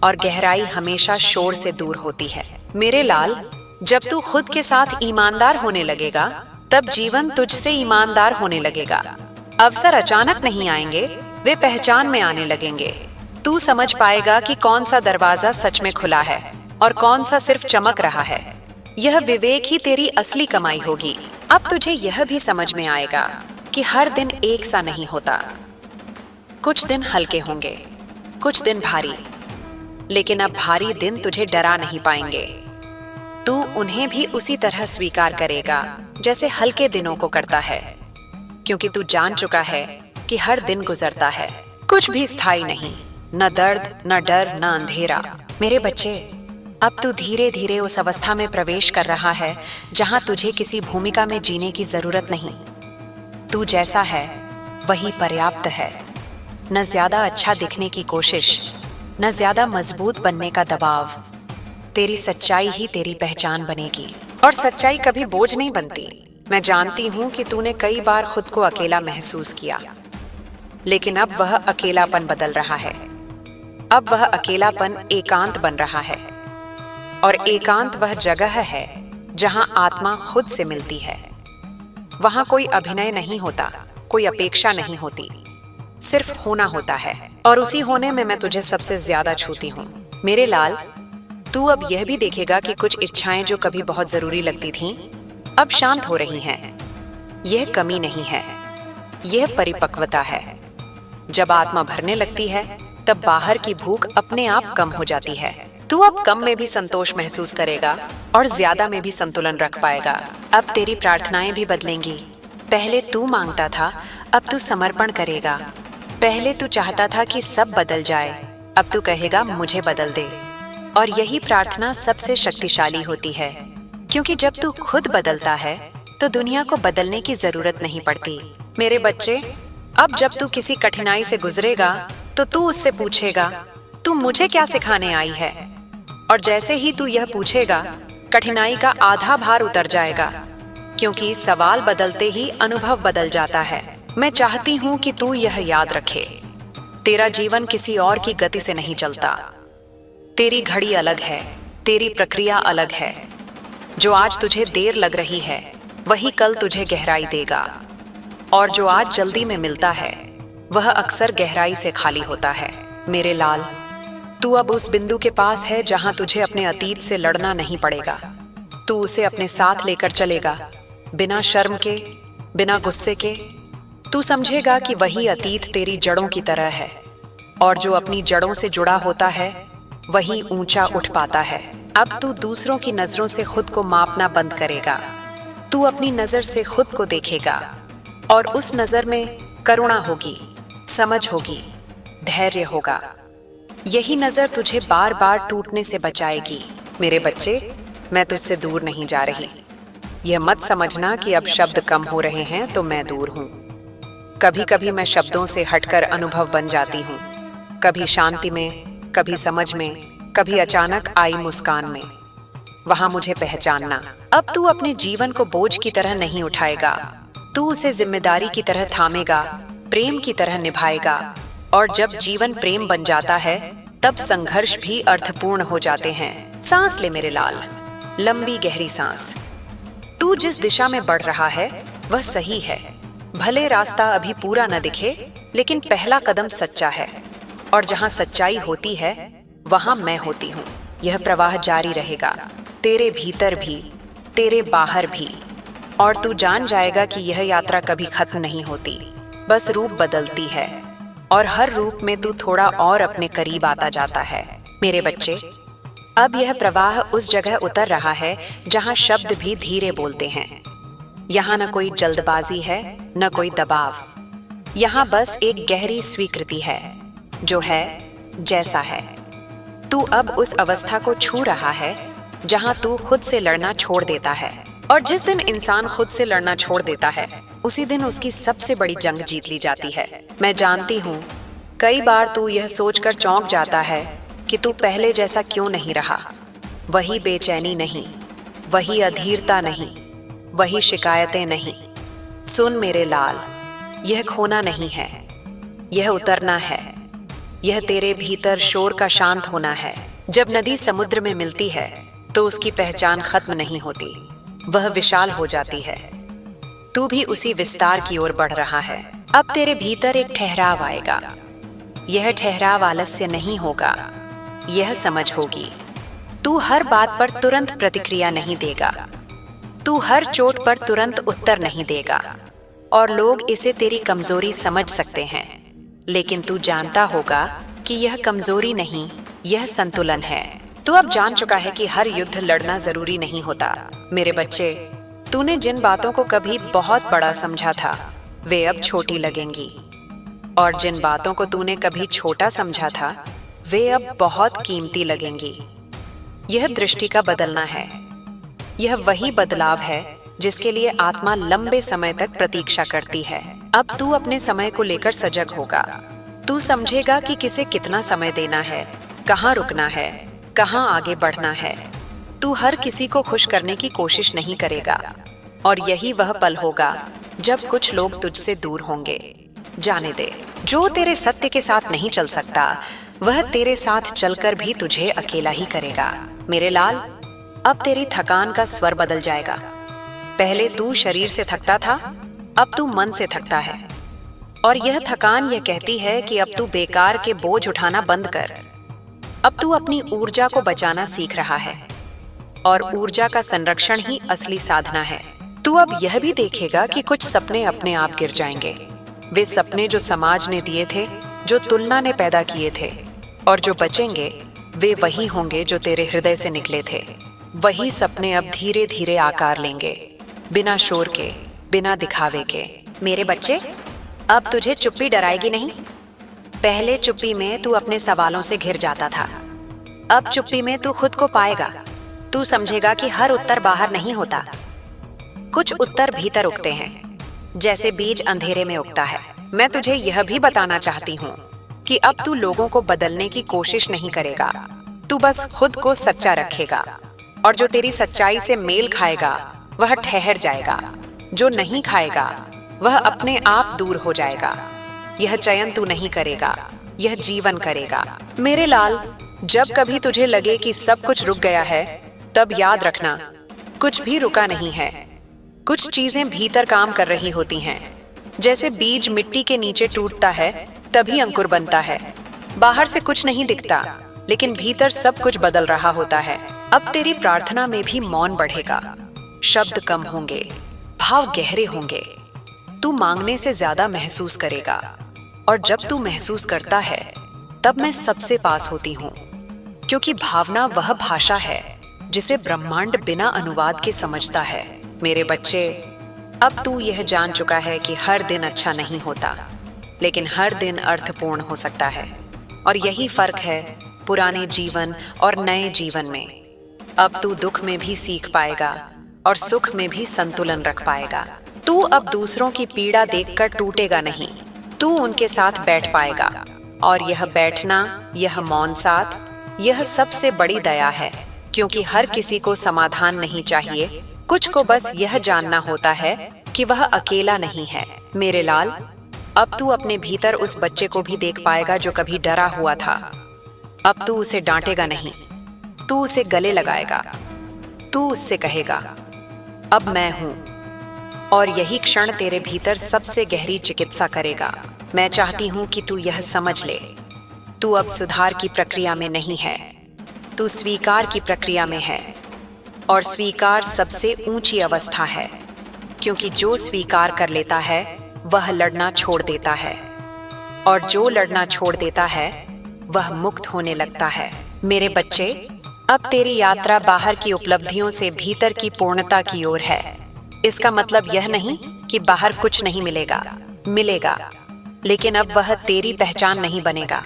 A: और गहराई हमेशा शोर से दूर होती है। मेरे लाल, जब तू खुद के साथ ईमानदार होने लगेगा तब जीवन तुझसे ईमानदार होने लगेगा। अवसर अचानक नहीं आएंगे, वे पहचान में आने लगेंगे। तू समझ पाएगा कि कौन सा दरवाजा सच में खुला है और कौन सा सिर्फ चमक रहा है। यह विवेक ही तेरी असली कमाई होगी। अब तुझे यह भी समझ में आएगा कि हर दिन एक सा नहीं होता। कुछ दिन हल्के होंगे, कुछ दिन भारी, लेकिन अब भारी दिन तुझे डरा नहीं पाएंगे। तू उन्हें भी उसी तरह स्वीकार करेगा जैसे हल्के दिनों को करता है, क्योंकि तू जान चुका है कि हर दिन गुजरता है, कुछ भी स्थायी नहीं, न दर्द, न डर, न अंधेरा। मेरे बच्चे, अब तू धीरे धीरे उस अवस्था में प्रवेश कर रहा है जहां तुझे किसी भूमिका में जीने की जरूरत नहीं। तू जैसा है वही पर्याप्त है। न ज्यादा अच्छा दिखने की कोशिश, न ज्यादा मजबूत बनने का दबाव। तेरी सच्चाई ही तेरी पहचान बनेगी। और सच्चाई कभी बोझ नहीं बनती। मैं जानती हूँ कि तूने कई बार खुद को अकेला महसूस किया, लेकिन अब वह अकेलापन बदल रहा है। अब वह अकेलापन एकांत बन रहा है, और एकांत वह जगह है जहां आत्मा खुद से मिलती है। वहां कोई अभिनय नहीं होता, कोई अपेक्षा नहीं होती, सिर्फ होना होता है। और उसी होने में मैं तुझे सबसे ज्यादा छूती हूँ। मेरे लाल, तू अब यह भी देखेगा कि कुछ इच्छाएं जो कभी बहुत जरूरी लगती थीं, अब शांत हो रही हैं। यह कमी नहीं है, यह परिपक्वता है। जब आत्मा भरने लगती है तब बाहर की भूख अपने आप कम हो जाती है। तू अब कम में भी संतोष महसूस करेगा और ज्यादा में भी संतुलन रख पाएगा। अब तेरी प्रार्थनाएं भी बदलेंगी। पहले तू मांगता था, अब तू समर्पण करेगा। पहले तू चाहता था कि सब बदल जाए, अब तू कहेगा मुझे बदल दे। और यही प्रार्थना सबसे शक्तिशाली होती है, क्योंकि जब तू खुद बदलता है तो दुनिया को बदलने की जरूरत नहीं पड़ती। मेरे बच्चे, अब जब तू किसी कठिनाई से गुजरेगा तो तू उससे पूछेगा, तू मुझे क्या सिखाने आई है? और जैसे ही तू यह पूछेगा, कठिनाई का आधा भार उतर जाएगा, क्योंकि सवाल बदलते ही अनुभव बदल जाता है। मैं चाहती हूँ कि तू यह याद रखे, तेरा जीवन किसी और की गति से नहीं चलता। तेरी घड़ी अलग है, तेरी प्रक्रिया अलग है। जो आज तुझे देर लग रही है वही कल तुझे गहराई देगा, और जो आज जल्दी में मिलता है वह अक्सर गहराई से खाली होता है। मेरे लाल, तू अब उस बिंदु के पास है जहां तुझे अपने अतीत से लड़ना नहीं पड़ेगा। तू उसे अपने साथ लेकर चलेगा, बिना शर्म के, बिना गुस्से के। तू समझेगा कि वही अतीत तेरी जड़ों की तरह है, और जो अपनी जड़ों से जुड़ा होता है वही ऊंचा उठ पाता है। अब तू दूसरों की नजरों से खुद को मापना बंद करेगा। तू अपनी नजर से खुद को देखेगा, और उस नजर में करुणा होगी, समझ होगी, धैर्य होगा। यही नजर तुझे बार बार टूटने से बचाएगी। मेरे बच्चे, मैं तुझसे दूर नहीं जा रही। यह मत समझना कि अब शब्द कम हो रहे हैं तो मैं दूर हूं। कभी कभी मैं शब्दों से हटकर अनुभव बन जाती हूँ, कभी शांति में, कभी समझ में, कभी अचानक आई मुस्कान में। वहां मुझे पहचानना। अब तू अपने जीवन को बोझ की तरह नहीं उठाएगा, तू उसे जिम्मेदारी की तरह थामेगा, प्रेम की तरह निभाएगा। और जब जीवन प्रेम बन जाता है तब संघर्ष भी अर्थपूर्ण हो जाते हैं। सांस ले मेरे लाल, लंबी गहरी सांस। तू जिस दिशा में बढ़ रहा है वह सही है। भले रास्ता अभी पूरा न दिखे, लेकिन पहला कदम सच्चा है। और जहां सच्चाई होती है वहां मैं होती हूँ। यह प्रवाह जारी रहेगा, तेरे भीतर भी, तेरे बाहर भी। और तू जान जाएगा कि यह यात्रा कभी खत्म नहीं होती, बस रूप बदलती है। और हर रूप में तू थोड़ा और अपने करीब आता जाता है। मेरे बच्चे, अब यह प्रवाह उस जगह उतर रहा है जहां शब्द भी धीरे बोलते हैं। यहाँ न कोई जल्दबाजी है, न कोई दबाव। यहाँ बस एक गहरी स्वीकृति है, जो है जैसा है। तू अब उस अवस्था को छू रहा है जहां तू खुद से लड़ना छोड़ देता है। और जिस दिन इंसान खुद से लड़ना छोड़ देता है, उसी दिन उसकी सबसे बड़ी जंग जीत ली जाती है। मैं जानती हूँ कई बार तू यह सोचकर चौंक जाता है कि तू पहले जैसा क्यों नहीं रहा। वही बेचैनी नहीं, वही अधीरता नहीं, वही शिकायतें नहीं। सुन मेरे लाल, यह खोना नहीं है, यह उतरना है। यह तेरे भीतर शोर का शांत होना है। जब नदी समुद्र में मिलती है तो उसकी पहचान खत्म नहीं होती, वह विशाल हो जाती है। तू भी उसी विस्तार की ओर बढ़ रहा है। अब तेरे भीतर एक ठहराव आएगा। यह ठहराव आलस्य नहीं होगा, यह समझ होगी। तू हर बात पर तुरंत प्रतिक्रिया नहीं देगा, तू हर चोट पर तुरंत उत्तर नहीं देगा। और लोग इसे तेरी कमजोरी समझ सकते हैं, लेकिन तू जानता होगा कि यह कमजोरी नहीं, यह संतुलन है। तू अब जान चुका है कि हर युद्ध लड़ना जरूरी नहीं होता। मेरे बच्चे, तूने जिन बातों को कभी बहुत बड़ा समझा था वे अब छोटी लगेंगी, और जिन बातों को तूने कभी छोटा समझा था वे अब बहुत कीमती लगेंगी। यह दृष्टि का बदलना है। यह वही बदलाव है जिसके लिए आत्मा लंबे समय तक प्रतीक्षा करती है। अब तू अपने समय को लेकर सजग होगा। तू समझेगा कि किसे कितना समय देना है, कहाँ रुकना है, कहाँ आगे बढ़ना है। तू हर किसी को खुश करने की कोशिश नहीं करेगा। और यही वह पल होगा जब कुछ लोग तुझसे दूर होंगे। जाने दे, जो तेरे सत्य के साथ नहीं चल सकता वह तेरे साथ चलकर भी तुझे अकेला ही करेगा। मेरे लाल, अब तेरी थकान का स्वर बदल जाएगा। पहले तू शरीर से थकता था, अब तू मन से थकता है। और यह थकान यह कहती है कि अब तू बेकार के बोझ उठाना बंद कर। अब तू अपनी ऊर्जा को बचाना सीख रहा है, और ऊर्जा का संरक्षण ही असली साधना है। तू अब यह भी देखेगा कि कुछ सपने अपने आप गिर जाएंगे। वे सपने जो समाज ने दिए थे, जो तुलना ने पैदा किए थे, और जो बचेंगे वे वही होंगे जो तेरे हृदय से निकले थे। वही सपने अब धीरे धीरे आकार लेंगे, बिना शोर के, बिना दिखावे के। मेरे बच्चे, अब तुझे चुप्पी डराएगी नहीं। पहले चुप्पी में तू अपने सवालों से घिर जाता था, अब चुप्पी में तू खुद को पाएगा। तू समझेगा कि हर उत्तर बाहर नहीं होता, कुछ उत्तर भीतर उगते हैं, जैसे बीज अंधेरे में उगता है। मैं तुझे यह भी बताना चाहती हूँ कि अब तू लोगों को बदलने की कोशिश नहीं करेगा, तू बस खुद को सच्चा रखेगा। और जो तेरी सच्चाई से मेल खाएगा वह ठहर जाएगा, जो नहीं खाएगा वह अपने आप दूर हो जाएगा। यह चयन तू नहीं करेगा, यह जीवन करेगा। मेरे लाल, जब कभी तुझे लगे कि सब कुछ रुक गया है, तब याद रखना, कुछ भी रुका नहीं है। कुछ चीजें भीतर काम कर रही होती हैं। जैसे बीज मिट्टी के नीचे टूटता है तभी अंकुर बनता है। बाहर से कुछ नहीं दिखता, लेकिन भीतर सब कुछ बदल रहा होता है। अब तेरी प्रार्थना में भी मौन बढ़ेगा, शब्द कम होंगे, भाव गहरे होंगे। तू मांगने से ज्यादा महसूस करेगा, और जब तू महसूस करता है तब मैं सबसे पास होती हूँ, क्योंकि भावना वह भाषा है जिसे ब्रह्मांड बिना अनुवाद के समझता है। मेरे बच्चे, अब तू यह जान चुका है कि हर दिन अच्छा नहीं होता, लेकिन हर दिन अर्थपूर्ण हो सकता है। और यही फर्क है पुराने जीवन और नए जीवन में। अब तू दुख में भी सीख पाएगा और सुख में भी संतुलन रख पाएगा। तू अब दूसरों की पीड़ा देखकर टूटेगा नहीं, तू उनके साथ बैठ पाएगा। और यह बैठना, यह मौन साथ, यह सबसे बड़ी दया है, क्योंकि हर किसी को समाधान नहीं चाहिए, कुछ को बस यह जानना होता है कि वह अकेला नहीं है। मेरे लाल, अब तू अपने भीतर उस बच्चे को भी देख पाएगा जो कभी डरा हुआ था। अब तू उसे डांटेगा नहीं, तू उसे गले लगाएगा, तू उससे कहेगा, अब मैं हूं। और यही क्षण तेरे भीतर सबसे गहरी चिकित्सा करेगा। मैं चाहती हूं कि तू यह समझ ले, तू अब सुधार की प्रक्रिया में नहीं है, तू स्वीकार की प्रक्रिया में है। और स्वीकार सबसे ऊंची अवस्था है, क्योंकि जो स्वीकार कर लेता है वह लड़ना छोड़ देता है, और जो लड़ना छोड़ देता है वह मुक्त होने लगता है। मेरे बच्चे, अब तेरी यात्रा बाहर की उपलब्धियों से भीतर की पूर्णता की ओर है। इसका मतलब यह नहीं कि बाहर कुछ नहीं मिलेगा, मिलेगा, लेकिन अब वह तेरी पहचान नहीं बनेगा।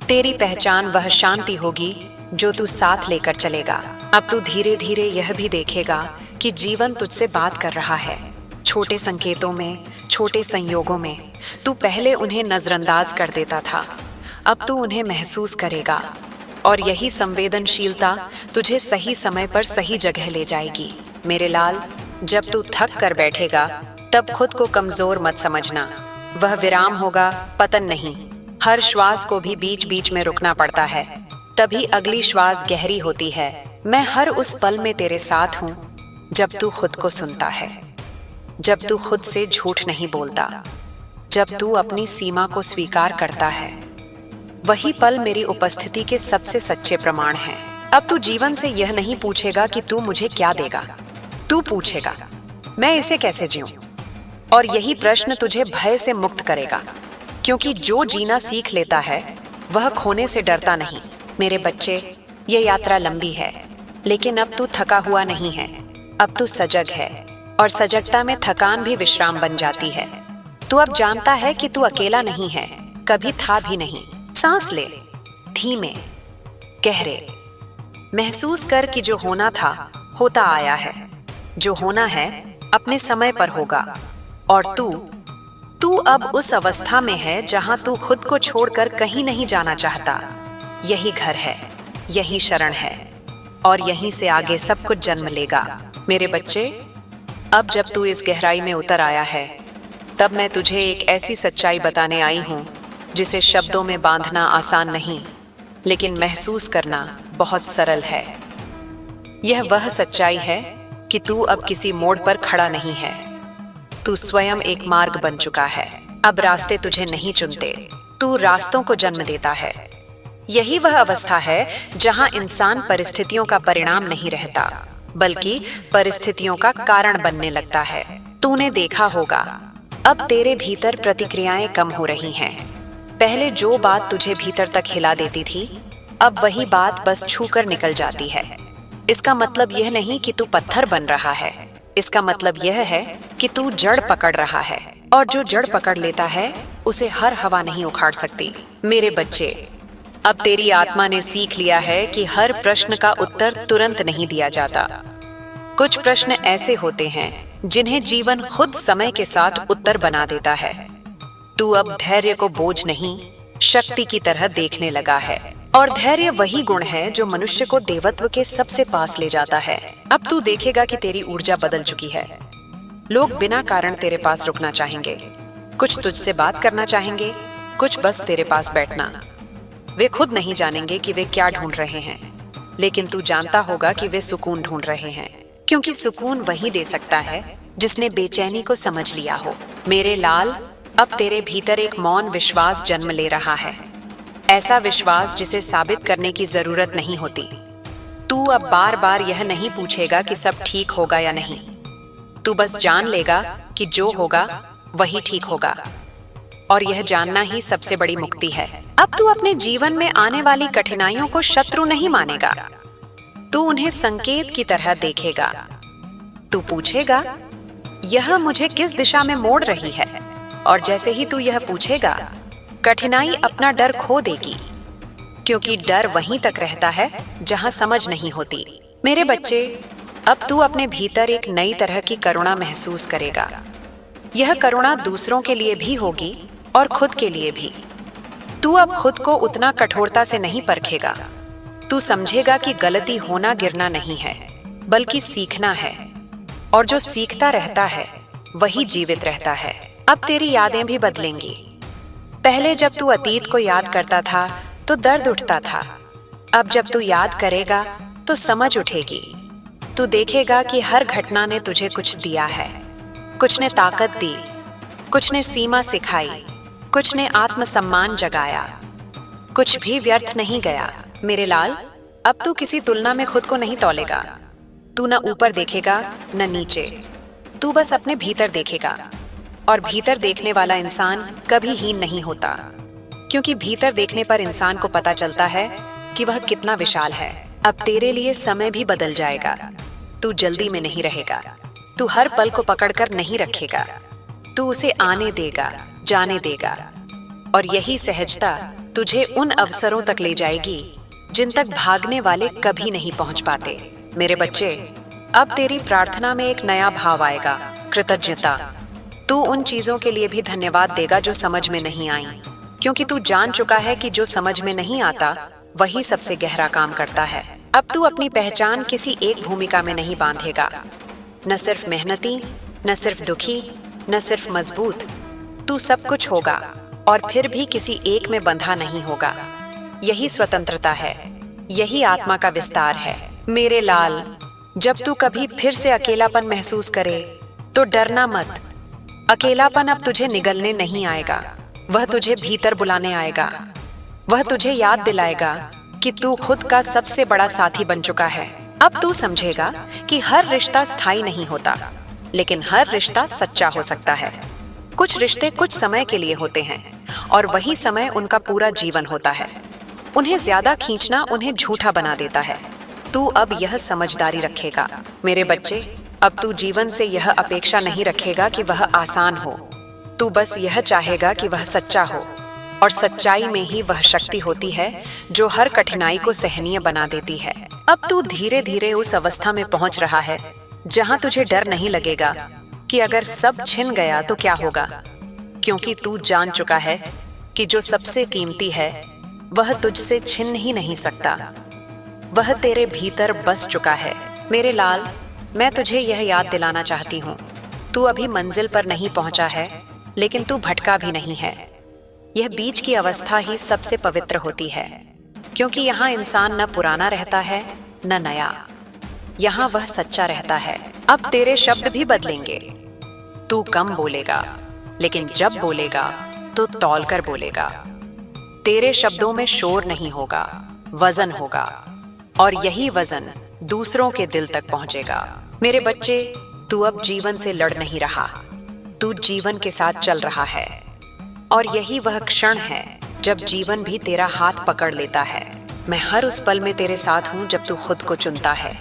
A: तेरी पहचान वह शांति होगी जो तू साथ लेकर चलेगा। अब तू धीरे धीरे यह भी देखेगा कि जीवन तुझसे बात कर रहा है, छोटे संकेतों में, छोटे संयोगों में। तू पहले उन्हें नजरअंदाज कर देता था, अब तू उन्हें महसूस करेगा। और यही संवेदनशीलता तुझे सही समय पर सही जगह ले जाएगी। मेरे लाल, जब तू थक कर बैठेगा तब खुद को कमजोर मत समझना। वह विराम होगा, पतन नहीं। हर श्वास को भी बीच बीच में रुकना पड़ता है, तभी अगली श्वास गहरी होती है। मैं हर उस पल में तेरे साथ हूं जब तू खुद को सुनता है, जब तू खुद से झूठ नहीं बोलता, जब तू अपनी सीमा को स्वीकार करता है। वही पल मेरी उपस्थिति के सबसे सच्चे प्रमाण हैं। अब तू जीवन से यह नहीं पूछेगा कि तू मुझे क्या देगा, तू पूछेगा, मैं इसे कैसे जीऊं। और यही प्रश्न तुझे भय से मुक्त करेगा, क्योंकि जो जीना सीख लेता है वह खोने से डरता नहीं। मेरे बच्चे, यह यात्रा लंबी है, लेकिन अब तू थका हुआ नहीं है, अब तू सजग है। और सजगता में थकान भी विश्राम बन जाती है। तू अब जानता है कि तू अकेला नहीं है, कभी था भी नहीं। सांस ले, धीमे, गहरे। महसूस कर कि जो होना था होता आया है, जो होना है अपने समय पर होगा। और तू अब उस अवस्था में है जहां तू खुद को छोड़कर कहीं नहीं जाना चाहता। यही घर है, यही शरण है, और यहीं से आगे सब कुछ जन्म लेगा। मेरे बच्चे, अब जब तू इस गहराई में उतर आया है, तब मैं तुझे एक ऐसी सच्चाई बताने आई हूं जिसे शब्दों में बांधना आसान नहीं, लेकिन महसूस करना बहुत सरल है। यह वह सच्चाई है कि तू अब किसी मोड़ पर खड़ा नहीं है, तू स्वयं एक मार्ग बन चुका है। अब रास्ते तुझे नहीं चुनते, तू रास्तों को जन्म देता है। यही वह अवस्था है जहां इंसान परिस्थितियों का परिणाम नहीं रहता, बल्कि परिस्थितियों का कारण बनने लगता है। तूने देखा होगा, अब तेरे भीतर प्रतिक्रियाएं कम हो रही हैं। पहले जो बात तुझे भीतर तक हिला देती थी, अब वही बात बस छूकर निकल जाती है। इसका मतलब यह नहीं कि तू पत्थर बन रहा है, इसका मतलब यह है कि तू जड़ पकड़ रहा है, और जो जड़ पकड़ लेता है उसे हर हवा नहीं उखाड़ सकती। मेरे बच्चे, अब तेरी आत्मा ने सीख लिया है कि हर प्रश्न का उत्तर तुरंत नहीं दिया जाता। कुछ प्रश्न ऐसे होते हैं जिन्हें जीवन खुद समय के साथ उत्तर बना देता है। तू अब धैर्य को बोझ नहीं, शक्ति की तरह देखने लगा है। और धैर्य वही गुण है जो मनुष्य को देवत्व के सबसे पास ले जाता है। अब तू देखेगा कि तेरी ऊर्जा बदल चुकी है। लोग बिना कारण तेरे पास रुकना चाहेंगे, कुछ तुझसे बात करना चाहेंगे, कुछ बस तेरे पास बैठना। वे खुद नहीं जानेंगे कि वे क्या ढूंढ रहे हैं, लेकिन तू जानता होगा कि वे सुकून ढूंढ रहे हैं, क्योंकि सुकून वही दे सकता है जिसने बेचैनी को समझ लिया हो। मेरे लाल, अब तेरे भीतर एक मौन विश्वास जन्म ले रहा है, ऐसा विश्वास जिसे साबित करने की जरूरत नहीं होती। तू अब बार बार यह नहीं पूछेगा कि सब ठीक होगा या नहीं, तू बस जान लेगा कि जो होगा वही ठीक होगा। और यह जानना ही सबसे बड़ी मुक्ति है। अब तू अपने जीवन में आने वाली कठिनाइयों को शत्रु नहीं मानेगा, तू उन्हें संकेत की तरह देखेगा। तू पूछेगा, यह मुझे किस दिशा में मोड़ रही है? और जैसे ही तू यह पूछेगा, कठिनाई अपना डर खो देगी क्योंकि डर वहीं तक रहता है जहां समझ नहीं होती। मेरे बच्चे, अब तू अपने भीतर एक नई तरह की करुणा महसूस करेगा। यह करुणा दूसरों के लिए भी होगी और खुद के लिए भी। तू अब खुद को उतना कठोरता से नहीं परखेगा। तू समझेगा कि गलती होना गिरना नहीं है, बल्कि सीखना है, और जो सीखता रहता है वही जीवित रहता है। अब तेरी यादें भी बदलेंगी। पहले जब तू अतीत को याद करता था तो दर्द उठता था। अब जब तू याद करेगा तो समझ उठेगी। तू देखेगा कि हर घटना ने तुझे कुछ दिया है। कुछ ने ताकत दी, कुछ ने सीमा सिखाई, कुछ ने आत्मसम्मान जगाया। कुछ भी व्यर्थ नहीं गया। मेरे लाल, अब तू किसी तुलना में खुद को नहीं तौलेगा। तू न ऊपर देखेगा न नीचे, तू बस अपने भीतर देखेगा। और भीतर देखने वाला इंसान कभी हीन नहीं होता, क्योंकि भीतर देखने पर इंसान को पता चलता है कि वह कितना विशाल है। अब तेरे लिए समय भी बदल जाएगा। तू जल्दी में नहीं रहेगा। तू हर पल को पकड़कर नहीं रखेगा। तू उसे आने देगा, जाने देगा, और यही सहजता तुझे उन अवसरों तक ले जाएगी जिन तक भागने वाले कभी नहीं पहुंच पाते। मेरे बच्चे, अब तेरी प्रार्थना में एक नया भाव आएगा, कृतज्ञता। तू उन चीजों के लिए भी धन्यवाद देगा जो समझ में नहीं आई, क्योंकि तू जान चुका है कि जो समझ में नहीं आता वही सबसे गहरा काम करता है। अब तू अपनी पहचान किसी एक भूमिका में नहीं बांधेगा। न सिर्फ मेहनती, न सिर्फ दुखी, न सिर्फ मजबूत। तू सब कुछ होगा और फिर भी किसी एक में बंधा नहीं होगा। यही स्वतंत्रता है, यही आत्मा का विस्तार है। मेरे लाल, जब तू कभी फिर से अकेलापन महसूस करे तो डरना मत। अकेलापन अब तुझे निगलने नहीं आएगा, वह तुझे भीतर बुलाने आएगा। वह तुझे याद दिलाएगा कि तू खुद का सबसे बड़ा साथी बन चुका है। अब तू समझेगा कि हर रिश्ता स्थायी नहीं होता, लेकिन हर रिश्ता सच्चा हो सकता है। कुछ रिश्ते कुछ समय के लिए होते हैं और वही समय उनका पूरा जीवन होता है। उन्हें ज्यादा खींचना उन्हें झूठा बना देता है। तू अब यह समझदारी रखेगा। मेरे बच्चे, अब तू जीवन से यह अपेक्षा नहीं रखेगा कि वह आसान हो। तू बस यह चाहेगा कि वह सच्चा हो, और सच्चाई में ही वह शक्ति होती है जो हर कठिनाई को सहनीय बना देती है। अब तू धीरे धीरे उस अवस्था में पहुंच रहा है जहां तुझे डर नहीं लगेगा कि अगर सब छिन गया तो क्या होगा, क्योंकि तू जान चुका है कि जो सबसे कीमती है वह तुझसे छिन ही नहीं सकता। वह तेरे भीतर बस चुका है। मेरे लाल, मैं तुझे यह याद दिलाना चाहती हूँ, तू अभी मंजिल पर नहीं पहुंचा है, लेकिन तू भटका भी नहीं है। यह बीच की अवस्था ही सबसे पवित्र होती है, क्योंकि यहाँ इंसान न पुराना रहता है न नया। यहाँ वह सच्चा रहता है। अब तेरे शब्द भी बदलेंगे। तू कम बोलेगा, लेकिन जब बोलेगा तो तौल कर बोलेगा। तेरे शब्दों में शोर नहीं होगा, वजन होगा, और यही वजन दूसरों के दिल तक पहुंचेगा। मेरे बच्चे, तू अब जीवन से लड़ नहीं रहा, तू जीवन के साथ चल रहा है। और यही वह क्षण है जब जीवन भी तेरा हाथ पकड़ लेता है। मैं हर उस पल में तेरे साथ हूं जब तू खुद को चुनता है,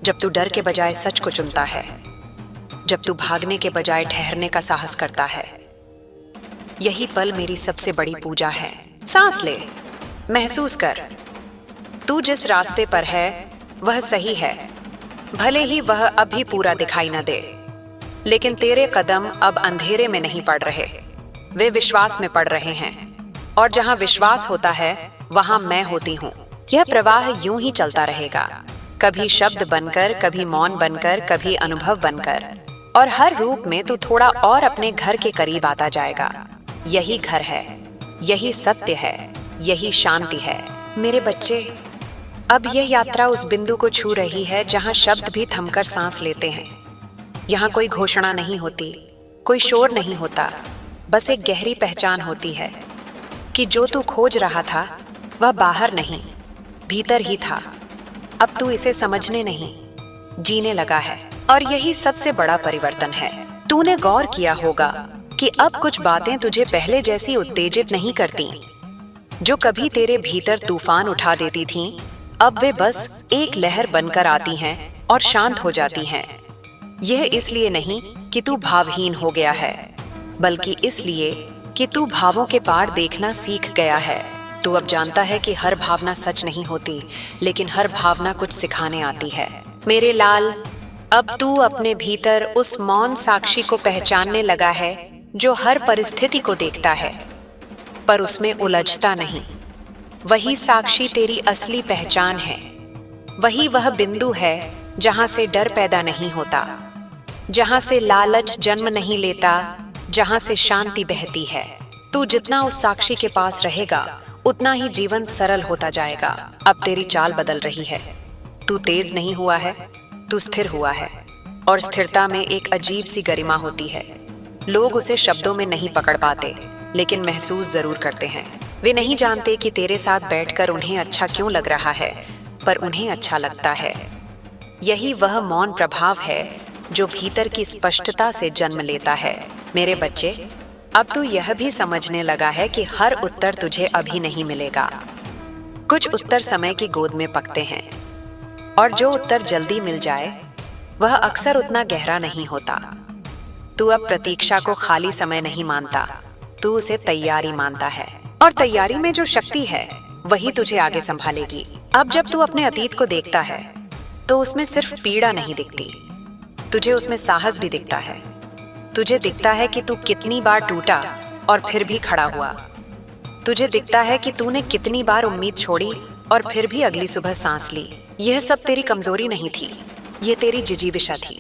A: जब तू डर के बजाय सच को चुनता है, जब तू भागने के बजाय ठहरने का साहस करता है। यही पल मेरी सबसे बड़ी पूजा है। सांस ले, महसूस कर, तू जिस रास्ते पर है वह सही है। भले ही वह अभी पूरा दिखाई न दे, लेकिन तेरे कदम अब अंधेरे में नहीं पड़ रहे, वे विश्वास में पड़ रहे हैं। और जहां विश्वास होता है वहां मैं होती हूँ। यह प्रवाह यूं ही चलता रहेगा, कभी शब्द बनकर, कभी मौन बनकर, कभी अनुभव बनकर, और हर रूप में तू थोड़ा और अपने घर के करीब आता जाएगा। यही घर है, यही सत्य है, यही शांति है। मेरे बच्चे, अब यह यात्रा उस बिंदु को छू रही है जहां शब्द भी थमकर सांस लेते हैं। यहाँ कोई घोषणा नहीं होती, कोई शोर नहीं होता, बस एक गहरी पहचान होती है कि जो तू खोज रहा था वह बाहर नहीं, भीतर ही था। अब तू इसे समझने नहीं, जीने लगा है। और यही सबसे बड़ा परिवर्तन है। तूने गौर किया होगा कि अब कुछ बातें तुझे पहले जैसी उत्तेजित नहीं करती। जो कभी तेरे भीतर तूफान उठा देती थीं, अब वे बस एक लहर बनकर आती हैं और शांत हो जाती हैं। यह इसलिए नहीं कि तू भावहीन हो गया है, बल्कि इसलिए कि तू भावों के पार देखना सीख गया है। तू अब जानता है कि हर भावना सच नहीं होती, लेकिन हर भावना कुछ सिखाने आती है। मेरे लाल, अब तू अपने भीतर उस मौन साक्षी को पहचानने लगा है जो हर परिस्थिति को देखता है पर उसमें उलझता नहीं। वही साक्षी तेरी असली पहचान है। वही वह बिंदु है जहां से डर पैदा नहीं होता, जहां से लालच जन्म नहीं लेता, जहां से शांति बहती है। तू जितना उस साक्षी के पास रहेगा उतना ही जीवन सरल होता जाएगा। अब तेरी चाल बदल रही है। तू तेज नहीं हुआ है, तू स्थिर हुआ है। और स्थिरता में एक अजीब सी गरिमा होती है। लोग उसे शब्दों में नहीं पकड़ पाते, लेकिन महसूस जरूर करते हैं। वे नहीं जानते कि तेरे साथ बैठकर उन्हें अच्छा क्यों लग रहा है, पर उन्हें अच्छा लगता है। यही वह मौन प्रभाव है जो भीतर की स्पष्टता से जन्म लेता है। मेरे बच्चे, अब तू यह भी समझने लगा है कि हर उत्तर तुझे अभी नहीं मिलेगा। कुछ उत्तर समय की गोद में पकते हैं, और जो उत्तर जल्दी मिल जाए वह अक्सर उतना गहरा नहीं होता। तू अब प्रतीक्षा को खाली समय नहीं मानता, तू उसे तैयारी मानता है। और तैयारी में जो शक्ति है वही तुझे आगे संभालेगी। अब जब तू अपने अतीत को देखता है तो उसमें सिर्फ पीड़ा नहीं दिखती, तुझे उसमें साहस भी दिखता है। तुझे दिखता है कि तू कितनी बार टूटा और फिर भी खड़ा हुआ। तुझे दिखता है कि तूने कितनी बार उम्मीद छोड़ी और फिर भी अगली सुबह सांस ली। यह सब तेरी कमजोरी नहीं थी, यह तेरी जिजीविषा थी।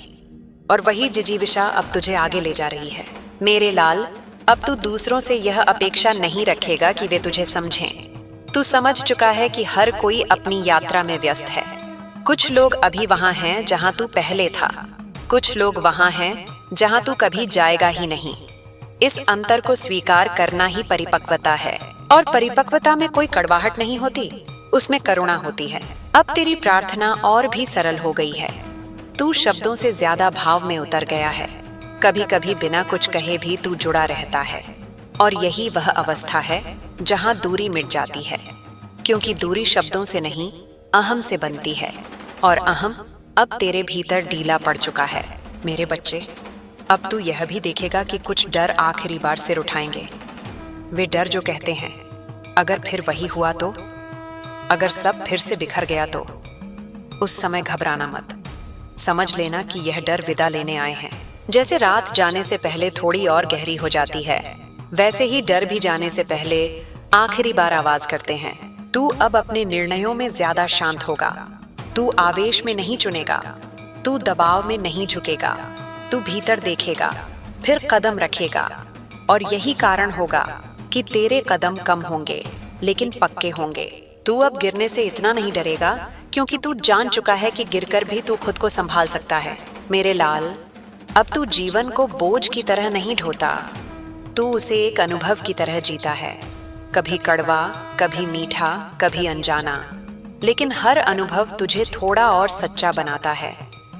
A: और वही जिजीविषा अब तुझे आगे ले जा रही है। मेरे लाल, अब तू दूसरों से यह अपेक्षा नहीं रखेगा कि वे तुझे समझें। तू समझ चुका है कि हर कोई अपनी यात्रा में व्यस्त है। कुछ लोग अभी वहां हैं जहां तू पहले था, कुछ लोग वहां हैं जहां तू कभी जाएगा ही नहीं। इस अंतर को स्वीकार करना ही परिपक्वता है। और परिपक्वता में कोई कड़वाहट नहीं होती, उसमें करुणा होती है। अब तेरी प्रार्थना और भी सरल हो गई है। तू शब्दों से ज्यादा भाव में उतर गया है। कभी कभी बिना कुछ कहे भी तू जुड़ा रहता है। और यही वह अवस्था है जहां दूरी मिट जाती है, क्योंकि दूरी शब्दों से नहीं अहम से बनती है। और अहम अब तेरे भीतर ढीला पड़ चुका है। मेरे बच्चे, अब तू यह भी देखेगा कि कुछ डर आखिरी बार सिर उठाएंगे। वे डर जो कहते हैं, अगर फिर वही हुआ तो, अगर सब फिर से बिखर गया तो। उस समय घबराना मत। समझ लेना कि यह डर विदा लेने आए हैं। जैसे रात जाने से पहले थोड़ी और गहरी हो जाती है, वैसे ही डर भी जाने से पहले आखिरी बार आवाज करते हैं। तू अब अपने निर्णयों में ज्यादा शांत होगा। तू आवेश में नहीं चुनेगा, तू दबाव में नहीं झुकेगा। तू भीतर देखेगा, फिर कदम रखेगा। और यही कारण होगा कि तेरे कदम कम होंगे लेकिन पक्के होंगे। तू अब गिरने से इतना नहीं डरेगा, क्योंकि तू जान चुका है कि गिरकर भी तू खुद को संभाल सकता है। मेरे लाल, अब तू जीवन को बोझ की तरह नहीं ढोता, तू उसे एक अनुभव की तरह जीता है। कभी कड़वा, कभी मीठा, कभी अनजाना, लेकिन हर अनुभव तुझे थोड़ा और सच्चा बनाता है।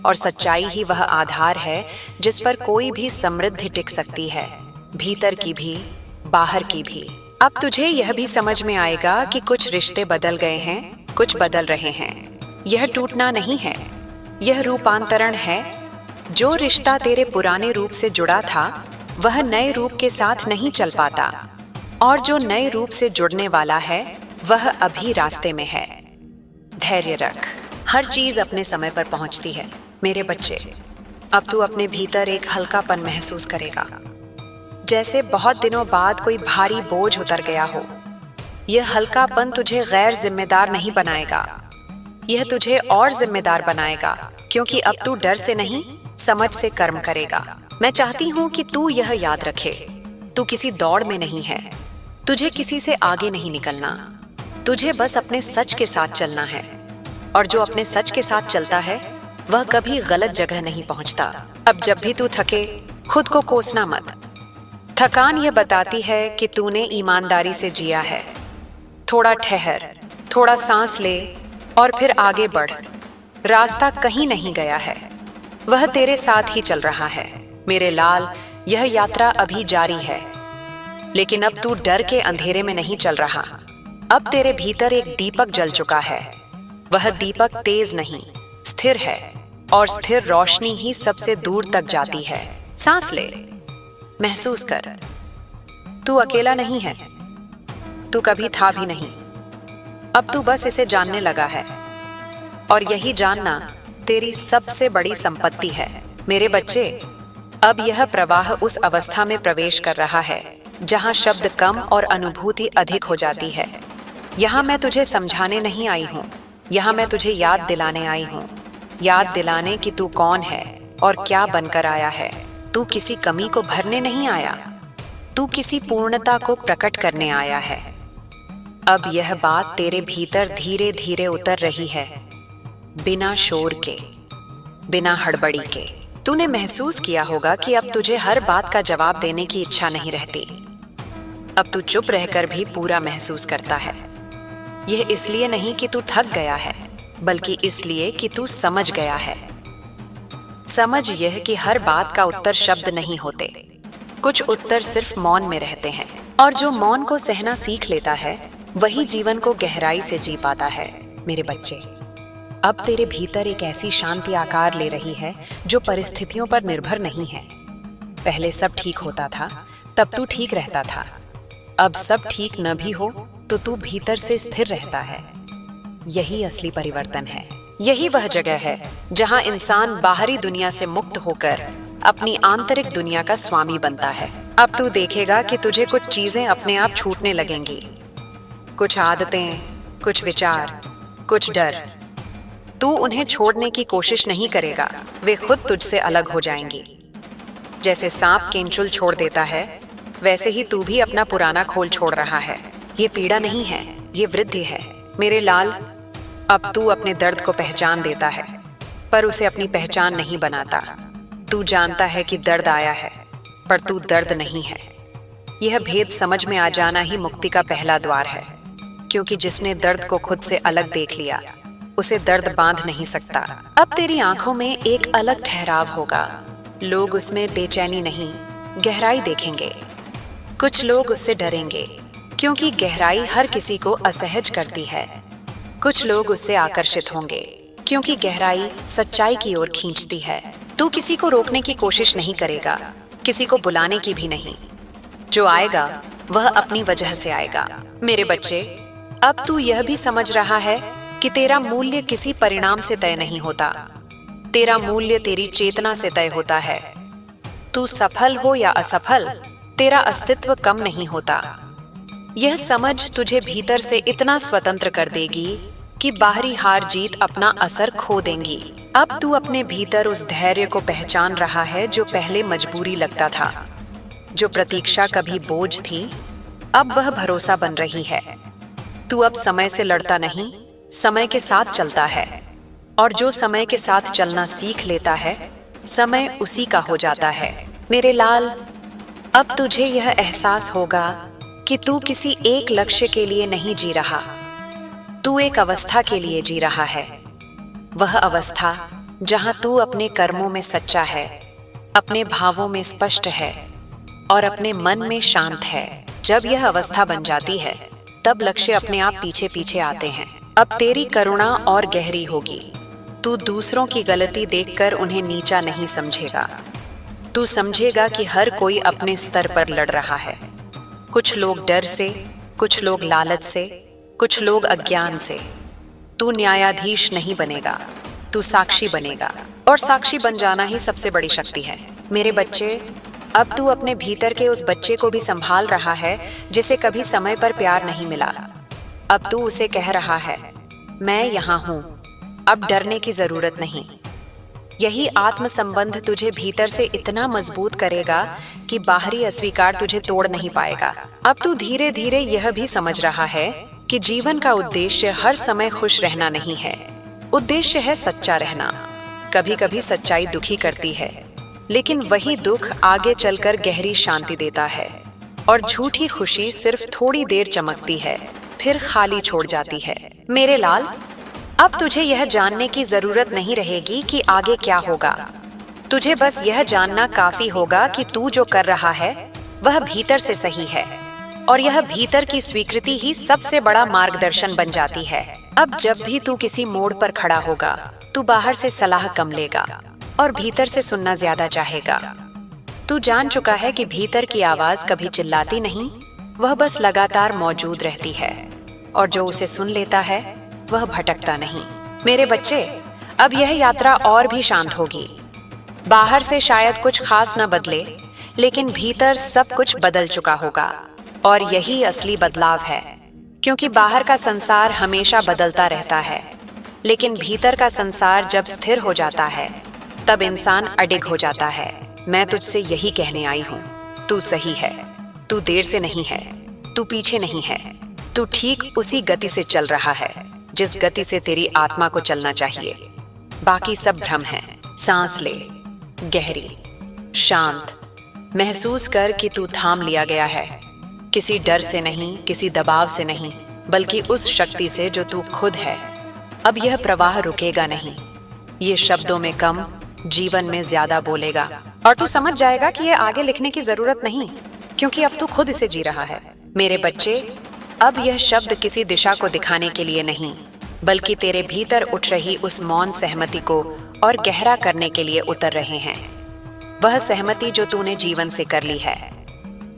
A: और सच्चाई ही वह आधार है जिस पर कोई भी समृद्धि टिक सकती है, भीतर की भी, बाहर की भी। अब तुझे यह भी समझ में आएगा कि कुछ रिश्ते बदल गए हैं, कुछ बदल रहे हैं। यह टूटना नहीं है, यह रूपांतरण है। जो रिश्ता तेरे पुराने रूप से जुड़ा था वह नए रूप के साथ नहीं चल पाता, और जो नए रूप से जुड़ने वाला है वह अभी रास्ते में है। धैर्य रख, हर चीज अपने समय पर पहुंचती है। मेरे बच्चे, अब तू अपने भीतर एक हल्कापन महसूस करेगा, जैसे बहुत दिनों बाद कोई भारी बोझ उतर गया हो। यह हल्कापन तुझे गैर जिम्मेदार नहीं बनाएगा, यह तुझे और जिम्मेदार बनाएगा, क्योंकि अब तू डर से नहीं, समझ से कर्म करेगा। मैं चाहती हूँ कि तू यह याद रखे, तू किसी दौड़ में नहीं है, तुझे किसी से आगे नहीं निकलना, तुझे बस अपने सच के साथ चलना है। और जो अपने सच के साथ चलता है वह कभी गलत जगह नहीं पहुंचता। अब जब भी तू थके, खुद को कोसना मत। थकान यह बताती है कि तूने ईमानदारी से जिया है। थोड़ा ठहर, थोड़ा सांस ले और फिर आगे बढ़। रास्ता कहीं नहीं गया है, वह तेरे साथ ही चल रहा है। मेरे लाल, यह यात्रा अभी जारी है, लेकिन अब तू डर के अंधेरे में नहीं चल रहा। अब तेरे भीतर एक दीपक जल चुका है। वह दीपक तेज नहीं, स्थिर है, और स्थिर रोशनी ही सबसे दूर तक जाती है। सांस ले, महसूस कर, तू अकेला नहीं है। तू कभी था भी नहीं। अब तू बस इसे जानने लगा है, और यही जानना तेरी सबसे बड़ी संपत्ति है। मेरे बच्चे, अब यह प्रवाह उस अवस्था में प्रवेश कर रहा है जहां शब्द कम और अनुभूति अधिक हो जाती है। यहाँ मैं तुझे समझाने नहीं आई हूँ, यहाँ मैं तुझे याद दिलाने आई हूँ। याद दिलाने कि तू कौन है और क्या बनकर आया है। तू किसी कमी को भरने नहीं आया, तू किसी पूर्णता को प्रकट करने आया है। अब यह बात तेरे भीतर धीरे धीरे उतर रही है, बिना शोर के, बिना हड़बड़ी के। तूने महसूस किया होगा कि अब तुझे हर बात का जवाब देने की इच्छा नहीं रहती। अब तू चुप रहकर भी पूरा महसूस करता है। यह इसलिए नहीं कि तू थक गया है, बल्कि इसलिए कि तू समझ गया है। समझ यह कि हर बात का उत्तर शब्द नहीं होते, कुछ उत्तर सिर्फ मौन में रहते हैं। और जो मौन को सहना सीख लेता है वही जीवन को गहराई से जी पाता है। मेरे बच्चे, अब तेरे भीतर एक ऐसी शांति आकार ले रही है जो परिस्थितियों पर निर्भर नहीं है। पहले सब ठीक होता था, तब तू ठीक रहता था। अब सब ठीक न भी हो तो तू भीतर से स्थिर रहता है। यही असली परिवर्तन है। यही वह जगह है जहां इंसान बाहरी दुनिया से मुक्त होकर अपनी आंतरिक दुनिया का स्वामी बनता है। अब तू देखेगा कि तुझे कुछ चीजें अपने आप छूटने लगेंगी, कुछ आदतें, कुछ विचार, कुछ डर। तू उन्हें छोड़ने की कोशिश नहीं करेगा, वे खुद तुझसे अलग हो जाएंगी। जैसे सांप केंचुल छोड़ देता है, वैसे ही तू भी अपना पुराना खोल छोड़ रहा है। ये पीड़ा नहीं है, ये वृद्धि है। मेरे लाल, अब तू अपने दर्द को पहचान देता है, पर उसे अपनी पहचान नहीं बनाता। तू जानता है कि दर्द आया है, पर तू दर्द नहीं है। यह भेद समझ में आ जाना ही मुक्ति का पहला द्वार है, क्योंकि जिसने दर्द को खुद से अलग देख लिया, उसे दर्द बांध नहीं सकता। अब तेरी आंखों में एक अलग ठहराव होगा। लोग उसमें बेचैनी नहीं, गहराई देखेंगे। कुछ लोग उससे डरेंगे, क्योंकि गहराई हर किसी को असहज करती है। कुछ लोग उससे आकर्षित होंगे, क्योंकि गहराई सच्चाई की ओर खींचती है। तू किसी को रोकने की कोशिश नहीं करेगा, किसी को बुलाने की भी नहीं। जो आएगा वह अपनी वजह से आएगा। मेरे बच्चे, अब तू यह भी समझ रहा है कि तेरा मूल्य किसी परिणाम से तय नहीं होता। तेरा मूल्य तेरी चेतना से तय होता है। तू सफल हो या असफल, तेरा अस्तित्व कम नहीं होता। यह समझ तुझे भीतर से इतना स्वतंत्र कर देगी कि बाहरी हार जीत अपना असर खो देंगी। अब तू अपने भीतर उस धैर्य को पहचान रहा है जो पहले मजबूरी लगता था। जो प्रतीक्षा कभी बोझ थी, अब वह भरोसा बन रही है। तू अब समय से लड़ता नहीं, समय के साथ चलता है। और जो समय के साथ चलना सीख लेता है, समय उसी का हो जाता है। मेरे लाल, अब तुझे यह एहसास होगा कि तू किसी एक लक्ष्य के लिए नहीं जी रहा, तू एक अवस्था के लिए जी रहा है। वह अवस्था जहां तू अपने कर्मों में सच्चा है, अपने भावों में स्पष्ट है और अपने मन में शांत है। जब यह अवस्था बन जाती है, तब लक्ष्य अपने आप पीछे पीछे आते हैं। अब तेरी करुणा और गहरी होगी। तू दूसरों की गलती देखकर उन्हें नीचा नहीं समझेगा। तू समझेगा कि हर कोई अपने स्तर पर लड़ रहा है। कुछ लोग डर से, कुछ लोग लालच से, कुछ लोग अज्ञान से। तू न्यायाधीश नहीं बनेगा, तू साक्षी बनेगा। और साक्षी बन जाना ही सबसे बड़ी शक्ति है। मेरे बच्चे, अब तू अपने भीतर के उस बच्चे को भी संभाल रहा है जिसे कभी समय पर प्यार नहीं मिला। अब तू उसे कह रहा है, मैं यहाँ हूँ, अब डरने की जरूरत नहीं। यही आत्म संबंध तुझे भीतर से इतना मजबूत करेगा कि बाहरी अस्वीकार तुझे तोड़ नहीं पाएगा। अब तू धीरे धीरे यह भी समझ रहा है कि जीवन का उद्देश्य हर समय खुश रहना नहीं है। उद्देश्य है सच्चा रहना। कभी कभी सच्चाई दुखी करती है, लेकिन वही दुख आगे चलकर गहरी शांति देता है। और झूठी खुशी सिर्फ थोड़ी देर चमकती है, फिर खाली छोड़ जाती है। मेरे लाल, अब तुझे यह जानने की जरूरत नहीं रहेगी कि आगे क्या होगा। तुझे बस यह जानना काफी होगा कि तू जो कर रहा है वह भीतर से सही है। और यह भीतर की स्वीकृति ही सबसे बड़ा मार्गदर्शन बन जाती है। अब जब भी तू किसी मोड़ पर खड़ा होगा, तू बाहर से सलाह कम लेगा और भीतर से सुनना ज्यादा चाहेगा। तू जान चुका है कि भीतर की आवाज कभी चिल्लाती नहीं, वह बस लगातार मौजूद रहती है, और जो उसे सुन लेता है वह भटकता नहीं। मेरे बच्चे, अब यह यात्रा और भी शांत होगी। बाहर से शायद कुछ खास न बदले, लेकिन भीतर सब कुछ बदल चुका होगा, और यही असली बदलाव है। क्योंकि बाहर का संसार हमेशा बदलता रहता है, लेकिन भीतर का संसार जब स्थिर हो जाता है तब इंसान अडिग हो जाता है। मैं तुझसे यही कहने आई हूँ, तू सही है, तू देर से नहीं है, तू पीछे नहीं है, तू ठीक उसी गति से चल रहा है जिस गति से तेरी आत्मा को चलना चाहिए। बाकी सब भ्रम है। सांस ले, गहरी, शांत। महसूस कर कि तू थाम लिया गया है, किसी डर से नहीं, किसी दबाव से नहीं, बल्कि उस शक्ति से जो तू खुद है। अब यह प्रवाह रुकेगा नहीं। ये शब्दों में कम, जीवन में ज्यादा बोलेगा, और तू समझ जाएगा कि यह आगे लिखने की जरूरत नहीं, क्योंकि अब तू खुद इसे जी रहा है। मेरे बच्चे, अब यह शब्द किसी दिशा को दिखाने के लिए नहीं, बल्कि तेरे भीतर उठ रही उस मौन सहमति को और गहरा करने के लिए उतर रहे हैं। वह सहमति जो तूने जीवन से कर ली है,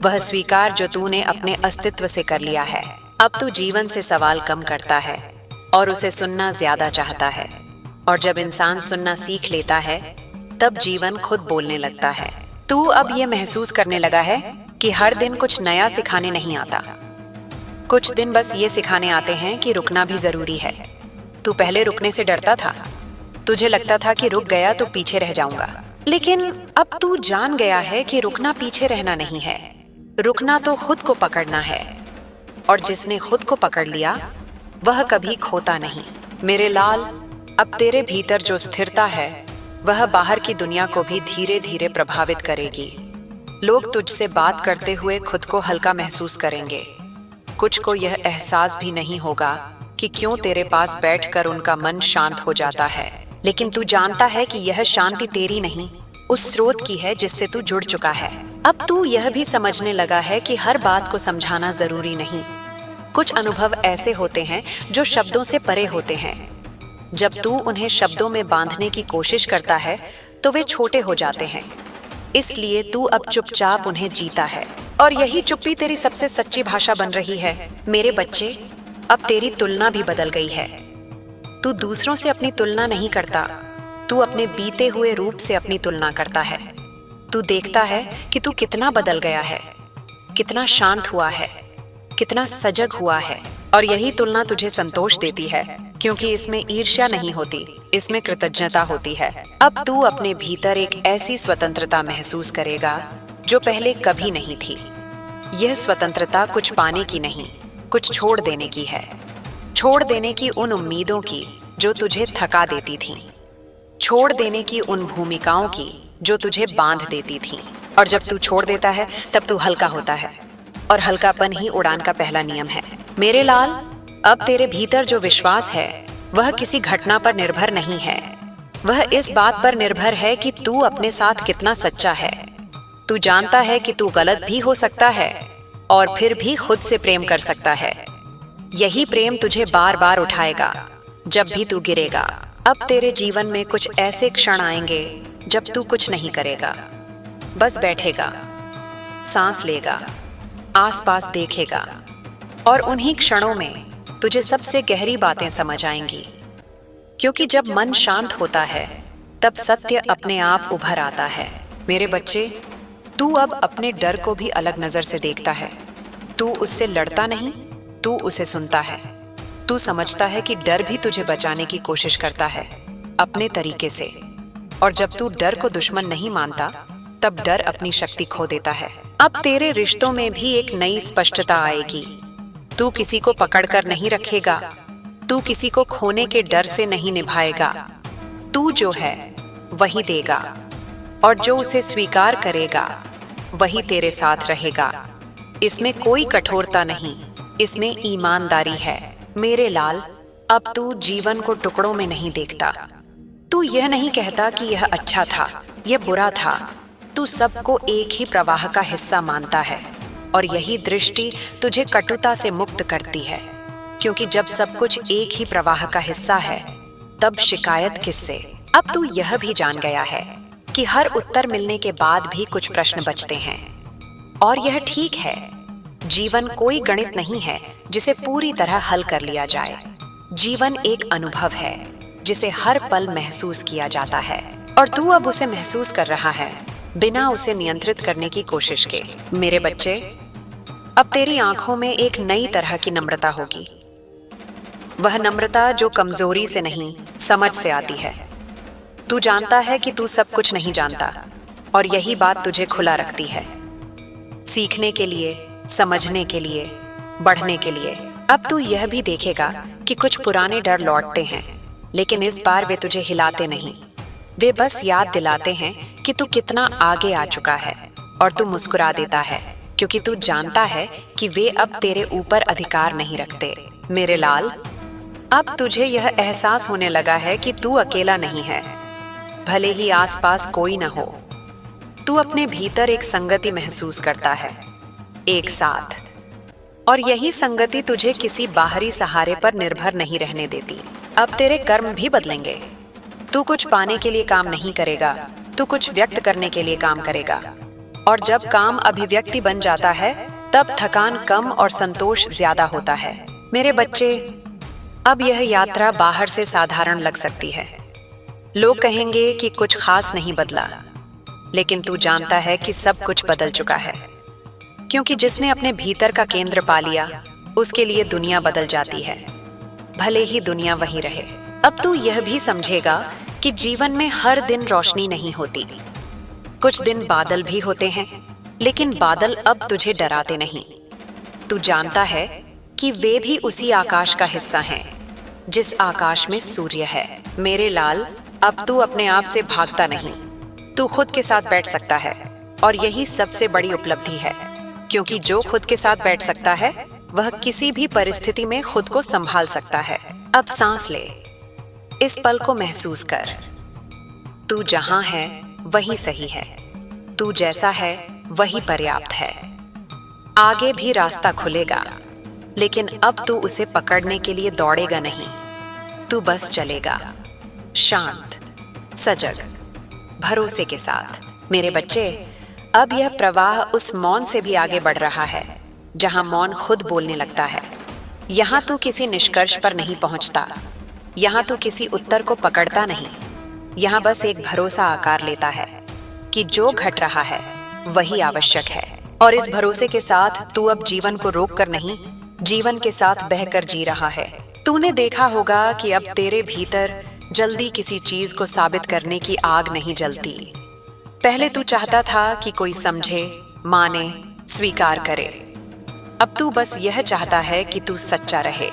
A: वह स्वीकार जो तूने अपने अस्तित्व से कर लिया है। अब तू जीवन से सवाल कम करता है और उसे सुनना ज्यादा चाहता है। और जब इंसान सुनना सीख लेता है तब जीवन खुद बोलने लगता है। तू अब ये महसूस करने लगा है कि हर दिन कुछ नया सिखाने नहीं आता। कुछ दिन बस ये सिखाने आते हैं कि रुकना भी जरूरी है। तू पहले रुकने से डरता था, तुझे लगता था कि रुक गया तो पीछे रह जाऊंगा, लेकिन अब तू जान गया है कि रुकना पीछे रहना नहीं है, रुकना तो खुद को पकड़ना है। और जिसने खुद को पकड़ लिया वह कभी खोता नहीं। मेरे लाल, अब तेरे भीतर जो स्थिरता है वह बाहर की दुनिया को भी धीरे धीरे प्रभावित करेगी। लोग तुझसे बात करते हुए खुद को हल्का महसूस करेंगे। कुछ को यह एहसास भी नहीं होगा कि क्यों तेरे पास बैठकर उनका मन शांत हो जाता है, लेकिन तू जानता है कि यह शांति तेरी नहीं, उस स्रोत की है जिससे तू जुड़ चुका है। अब तू यह भी समझने लगा है कि हर बात को समझाना जरूरी नहीं। कुछ अनुभव ऐसे होते हैं जो शब्दों से परे होते हैं। जब तू उन्हें शब्दों में बांधने की कोशिश करता है तो वे छोटे हो जाते हैं। इसलिए तू अब चुपचाप उन्हें जीता है, और यही चुप्पी तेरी सबसे सच्ची भाषा बन रही है। मेरे बच्चे, अब तेरी तुलना भी बदल गई है। तू दूसरों से अपनी तुलना नहीं करता, तू अपने बीते हुए रूप से अपनी तुलना करता है। तू देखता है कि तू कितना बदल गया है, कितना शांत हुआ है, कितना सजग हुआ है। और यही तुलना तुझे संतोष देती है, क्योंकि इसमें ईर्ष्या नहीं होती, इसमें कृतज्ञता होती है। अब तू अपने भीतर एक ऐसी स्वतंत्रता महसूस करेगा जो पहले कभी नहीं थी। यह स्वतंत्रता कुछ पाने की नहीं, कुछ छोड़ देने की है। छोड़ देने की उन उम्मीदों की जो तुझे थका देती थीं, छोड़ देने की उन भूमिकाओं की जो तुझे बांध देती थीं। और जब तू छोड़ देता है तब तू हल्का होता है, और हल्कापन ही उड़ान का पहला नियम है। मेरे लाल, अब तेरे भीतर जो विश्वास है वह किसी घटना पर निर्भर नहीं है, वह इस बात पर निर्भर है कि तू अपने साथ कितना सच्चा है। तू जानता है कि तू गलत भी हो सकता है और फिर भी खुद से प्रेम कर सकता है। यही प्रेम तुझे बार बार उठाएगा जब भी तू गिरेगा। अब तेरे जीवन में कुछ ऐसे क्षण आएंगे जब तू कुछ नहीं करेगा, बस बैठेगा, सांस लेगा, आसपास देखेगा, और उन्हीं क्षणों में तुझे सबसे गहरी बातें समझ आएंगी। क्योंकि जब मन शांत होता है तब सत्य अपने आप उभर आता है। मेरे बच्चे, तू अब अपने डर को भी अलग नजर से देखता है। तू उससे लड़ता नहीं, तू उसे सुनता है। तू समझता है कि डर भी तुझे बचाने की कोशिश करता है, अपने तरीके से। और जब तू डर को दुश्मन नहीं मानता तब डर अपनी शक्ति खो देता है। अब तेरे रिश्तों में भी एक नई स्पष्टता आएगी। तू किसी को पकड़कर नहीं रखेगा, तू किसी को खोने के डर से नहीं निभाएगा। तू जो है वही देगा, और जो उसे स्वीकार करेगा वही तेरे साथ रहेगा। इसमें कोई कठोरता नहीं, इसमें ईमानदारी है। मेरे लाल, अब तू जीवन को टुकड़ों में नहीं देखता। तू यह नहीं कहता कि यह अच्छा था, यह बुरा था। तू सबको एक ही प्रवाह का हिस्सा मानता है, और यही दृष्टि तुझे कटुता से मुक्त करती है। क्योंकि जब सब कुछ एक ही प्रवाह का हिस्सा है तब शिकायत किससे। अब तू यह भी जान गया है कि हर उत्तर मिलने के बाद भी कुछ प्रश्न बचते हैं, और यह ठीक है। जीवन कोई गणित नहीं है जिसे पूरी तरह हल कर लिया जाए। जीवन एक अनुभव है जिसे हर पल महसूस किया जाता है, और तू अब उसे महसूस कर रहा है बिना उसे नियंत्रित करने की कोशिश के। मेरे बच्चे, अब तेरी आंखों में एक नई तरह की नम्रता होगी। वह नम्रता जो कमजोरी से नहीं, समझ से आती है। तू जानता है कि तू सब कुछ नहीं जानता, और यही बात तुझे खुला रखती है, सीखने के लिए, समझने के लिए, बढ़ने के लिए। अब तू यह भी देखेगा कि कुछ पुराने डर लौटते हैं, लेकिन इस बार वे तुझे हिलाते नहीं। वे बस याद दिलाते हैं कि तू कितना आगे आ चुका है, और तू मुस्कुरा देता है क्योंकि तू जानता है कि वे अब तेरे ऊपर अधिकार नहीं रखते। मेरे लाल, अब तुझे यह एहसास होने लगा है कि तू अकेला नहीं है, भले ही आसपास कोई न हो। तू अपने भीतर एक संगति महसूस करता है, एक साथ, और यही संगति तुझे किसी बाहरी सहारे पर निर्भर नहीं रहने देती। अब तेरे कर्म भी बदलेंगे। तू कुछ पाने के लिए काम नहीं करेगा, तू कुछ व्यक्त करने के लिए काम करेगा, और जब काम अभिव्यक्ति बन जाता है तब थकान कम और संतोष ज्यादा होता है। मेरे बच्चे, अब यह यात्रा बाहर से साधारण लग सकती है। लोग कहेंगे कि कुछ खास नहीं बदला, लेकिन तू जानता है कि सब कुछ बदल चुका है, क्योंकि जिसने अपने भीतर का केंद्र पा लिया उसके लिए दुनिया बदल जाती है, भले ही दुनिया वही रहे। अब तू यह भी समझेगा कि जीवन में हर दिन रोशनी नहीं होती। कुछ दिन बादल भी होते हैं, लेकिन बादल अब तुझे डराते नहीं। तू जानता है कि वे भी उसी आकाश का हिस्सा हैं, जिस आकाश में सूर्य है। मेरे लाल, अब तू अपने आप से भागता नहीं, तू खुद के साथ बैठ सकता है, और यही सबसे बड़ी उपलब्धि है, क्योंकि जो खुद के साथ बैठ सकता है वह किसी भी परिस्थिति में खुद को संभाल सकता है। अब सांस ले, इस पल को महसूस कर। तू जहां है वही सही है, तू जैसा है वही पर्याप्त है। आगे भी रास्ता खुलेगा, लेकिन अब तू उसे पकड़ने के लिए दौड़ेगा नहीं, तू बस चलेगा, शांत, सजग, भरोसे के साथ। मेरे बच्चे, अब यह प्रवाह उस मौन से भी आगे बढ़ रहा है जहां मौन खुद बोलने लगता है। यहां तू किसी निष्कर्ष पर नहीं पहुंचता, यहां तू किसी उत्तर को पकड़ता नहीं, यहां बस एक भरोसा आकार लेता है कि जो घट रहा है वही आवश्यक है। और इस भरोसे के साथ तू अब जीवन को रोक कर नहीं, जीवन के साथ बहकर जी रहा है। तूने देखा होगा कि अब तेरे भीतर जल्दी किसी चीज को साबित करने की आग नहीं जलती। पहले तू चाहता था कि कोई समझे, माने, स्वीकार करे। अब तू बस यह चाहता है कि तू सच्चा रहे।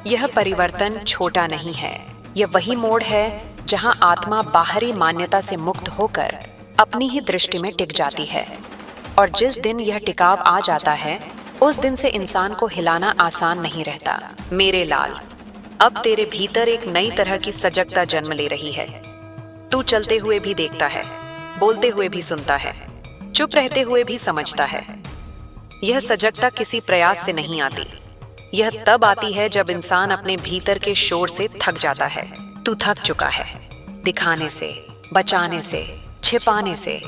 A: यह परिवर्तन छोटा नहीं है, यह वही मोड़ है जहां आत्मा बाहरी मान्यता से मुक्त होकर अपनी ही दृष्टि में टिक जाती है। और जिस दिन यह टिकाव आ जाता है, उस दिन से इंसान को हिलाना आसान नहीं रहता। मेरे लाल, अब तेरे भीतर एक नई तरह की सजगता जन्म ले रही है। तू चलते हुए भी देखता है, बोलते हुए भी सुनता है, चुप रहते हुए भी समझता है। यह सजगता किसी प्रयास से नहीं आती, यह तब आती है जब इंसान अपने भीतर के शोर से थक जाता है। तू थक चुका है दिखाने से, बचाने से, छिपाने से,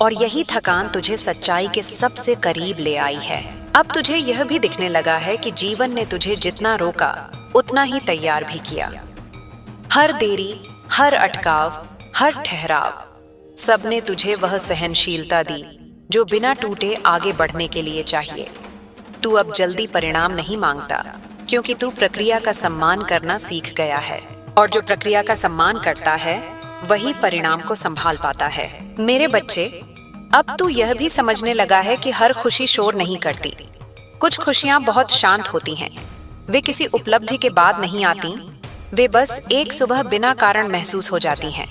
A: और यही थकान तुझे सच्चाई के सबसे करीब ले आई है। अब तुझे यह भी दिखने लगा है कि जीवन ने तुझे जितना रोका उतना ही तैयार भी किया। हर देरी, हर अटकाव, हर ठहराव, सबने तुझे वह सहनशीलता दी जो बिना टूटे आगे बढ़ने के लिए चाहिए। तू अब जल्दी परिणाम नहीं मांगता, क्योंकि तू प्रक्रिया का सम्मान करना सीख गया है, और जो प्रक्रिया का सम्मान करता है वही परिणाम को संभाल पाता है। मेरे बच्चे, अब तू यह भी समझने लगा है कि हर खुशी शोर नहीं करती। कुछ खुशियां बहुत शांत होती हैं, वे किसी उपलब्धि के बाद नहीं आती, वे बस एक सुबह बिना कारण महसूस हो जाती हैं।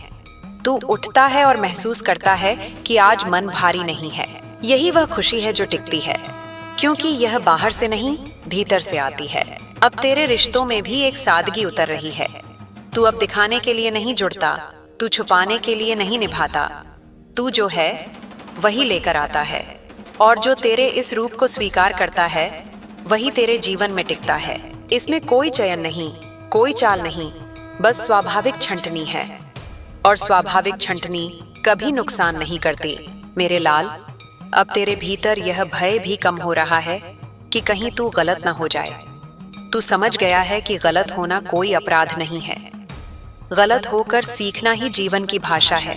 A: तू उठता है और महसूस करता है कि आज मन भारी नहीं है। यही वह खुशी है जो टिकती है, क्योंकि यह बाहर से नहीं, भीतर से आती है। अब तेरे रिश्तों में भी एक सादगी उतर रही है। तू अब दिखाने के लिए नहीं जुड़ता, तू छुपाने के लिए नहीं निभाता। तू जो है वही लेकर आता है, और जो तेरे इस रूप को स्वीकार करता है वही तेरे जीवन में टिकता है। इसमें कोई चयन नहीं, कोई चाल नहीं, बस स्वाभाविक छंटनी है, और स्वाभाविक छंटनी कभी नुकसान नहीं करती। मेरे लाल, अब तेरे भीतर यह भय भी कम हो रहा है कि कहीं तू गलत न हो जाए। तू समझ गया है कि गलत होना कोई अपराध नहीं है। गलत होकर सीखना ही जीवन की भाषा है।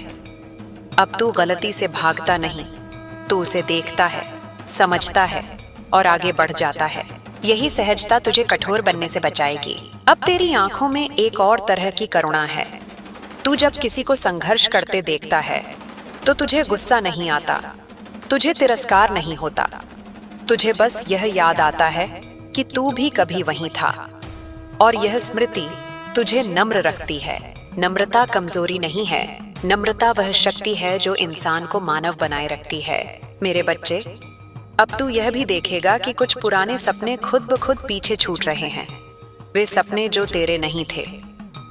A: अब तू गलती से भागता नहीं, तू उसे देखता है, समझता है और आगे बढ़ जाता है। यही सहजता तुझे कठोर बनने से बचाएगी। अब तेरी आंखों में एक और तरह की करुणा है। तू जब किसी को संघर्ष करते देखता है तो तुझे गुस्सा नहीं आता, तुझे तिरस्कार नहीं होता। तुझे बस यह याद आता है कि तू भी कभी वहीं था। और यह स्मृति तुझे नम्र रखती है। नम्रता कमजोरी नहीं है, नम्रता वह शक्ति है जो इंसान को मानव बनाए रखती है। मेरे बच्चे, अब तू यह भी देखेगा कि कुछ पुराने सपने खुद ब खुद पीछे छूट रहे हैं। वे सपने जो तेरे नहीं थे,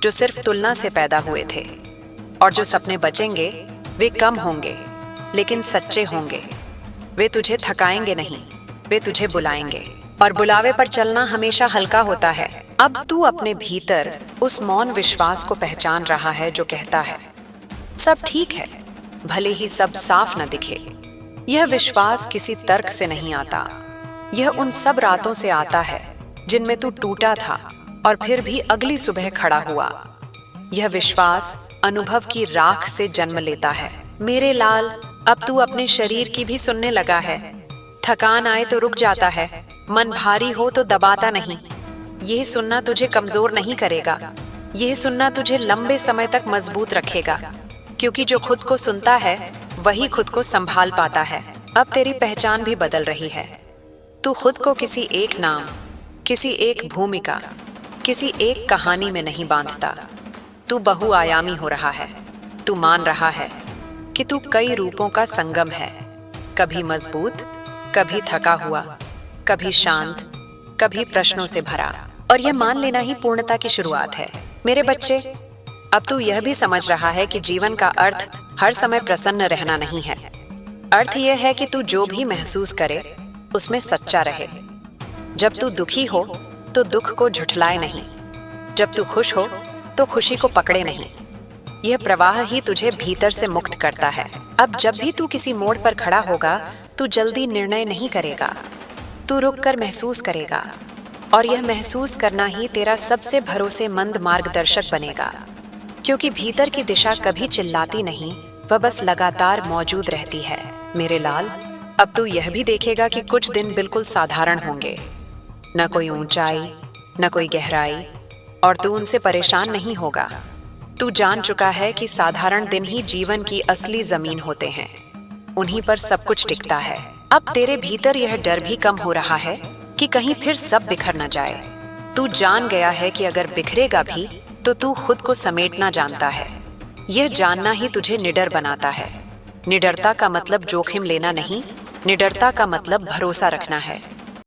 A: जो सिर्फ तुलना से पैदा हुए थे। और जो सपने बचेंगे वे कम होंगे लेकिन सच्चे होंगे। वे तुझे थकाएंगे नहीं, वे तुझे बुलाएंगे। और बुलावे पर चलना हमेशा हल्का होता है। अब तू अपने भीतर उस मौन विश्वास को पहचान रहा है जो कहता है सब ठीक है, भले ही सब साफ न दिखे। यह विश्वास किसी तर्क से नहीं आता, यह उन सब रातों से आता है जिनमें तू टूटा था और फिर भी अगली सुबह खड़ा हुआ। यह विश्वास अनुभव की राख से जन्म लेता है। मेरे लाल, अब तू अपने शरीर की भी सुनने लगा है। थकान आए तो रुक जाता है, मन भारी हो तो दबाता नहीं। यह सुनना तुझे कमजोर नहीं करेगा, यह सुनना तुझे लंबे समय तक मजबूत रखेगा। क्योंकि जो खुद को सुनता है वही खुद को संभाल पाता है। अब तेरी पहचान भी बदल रही है। तू खुद को किसी एक नाम, किसी एक भूमिका, किसी एक कहानी में नहीं बांधता। तू बहुआयामी हो रहा है। तू मान रहा है कि तू कई रूपों का संगम है, कभी मजबूत, कभी थका हुआ, कभी शांत, कभी प्रश्नों से भरा। और यह मान लेना ही पूर्णता की शुरुआत है। मेरे बच्चे, अब तू यह भी समझ रहा है कि जीवन का अर्थ हर समय प्रसन्न रहना नहीं है। अर्थ यह है कि तू जो भी महसूस करे उसमें सच्चा रहे। जब तू दुखी हो तो दुख को झुठलाए नहीं, जब तू खुश हो तो खुशी को पकड़े नहीं। यह प्रवाह ही तुझे भीतर से मुक्त करता है। अब जब भी तू किसी मोड़ पर खड़ा होगा, तू जल्दी निर्णय नहीं करेगा, तू रुककर महसूस करेगा। और यह महसूस करना ही तेरा सबसे भरोसेमंद मार्गदर्शक बनेगा। क्योंकि भीतर की दिशा कभी चिल्लाती नहीं, वह बस लगातार मौजूद रहती है। मेरे लाल, अब तू यह भी देखेगा कि कुछ दिन बिल्कुल साधारण होंगे, न कोई ऊंचाई, न कोई गहराई, और तू उनसे परेशान नहीं होगा। तू जान चुका है कि साधारण दिन ही जीवन की असली जमीन होते हैं, उन्हीं पर सब कुछ टिकता है। अब तेरे भीतर यह डर भी कम हो रहा है कि कहीं फिर सब बिखर न जाए। तू जान गया है कि अगर बिखरेगा भी तो तू खुद को समेटना जानता है। यह जानना ही तुझे निडर बनाता है। निडरता का मतलब जोखिम लेना नहीं, निडरता का मतलब भरोसा रखना है।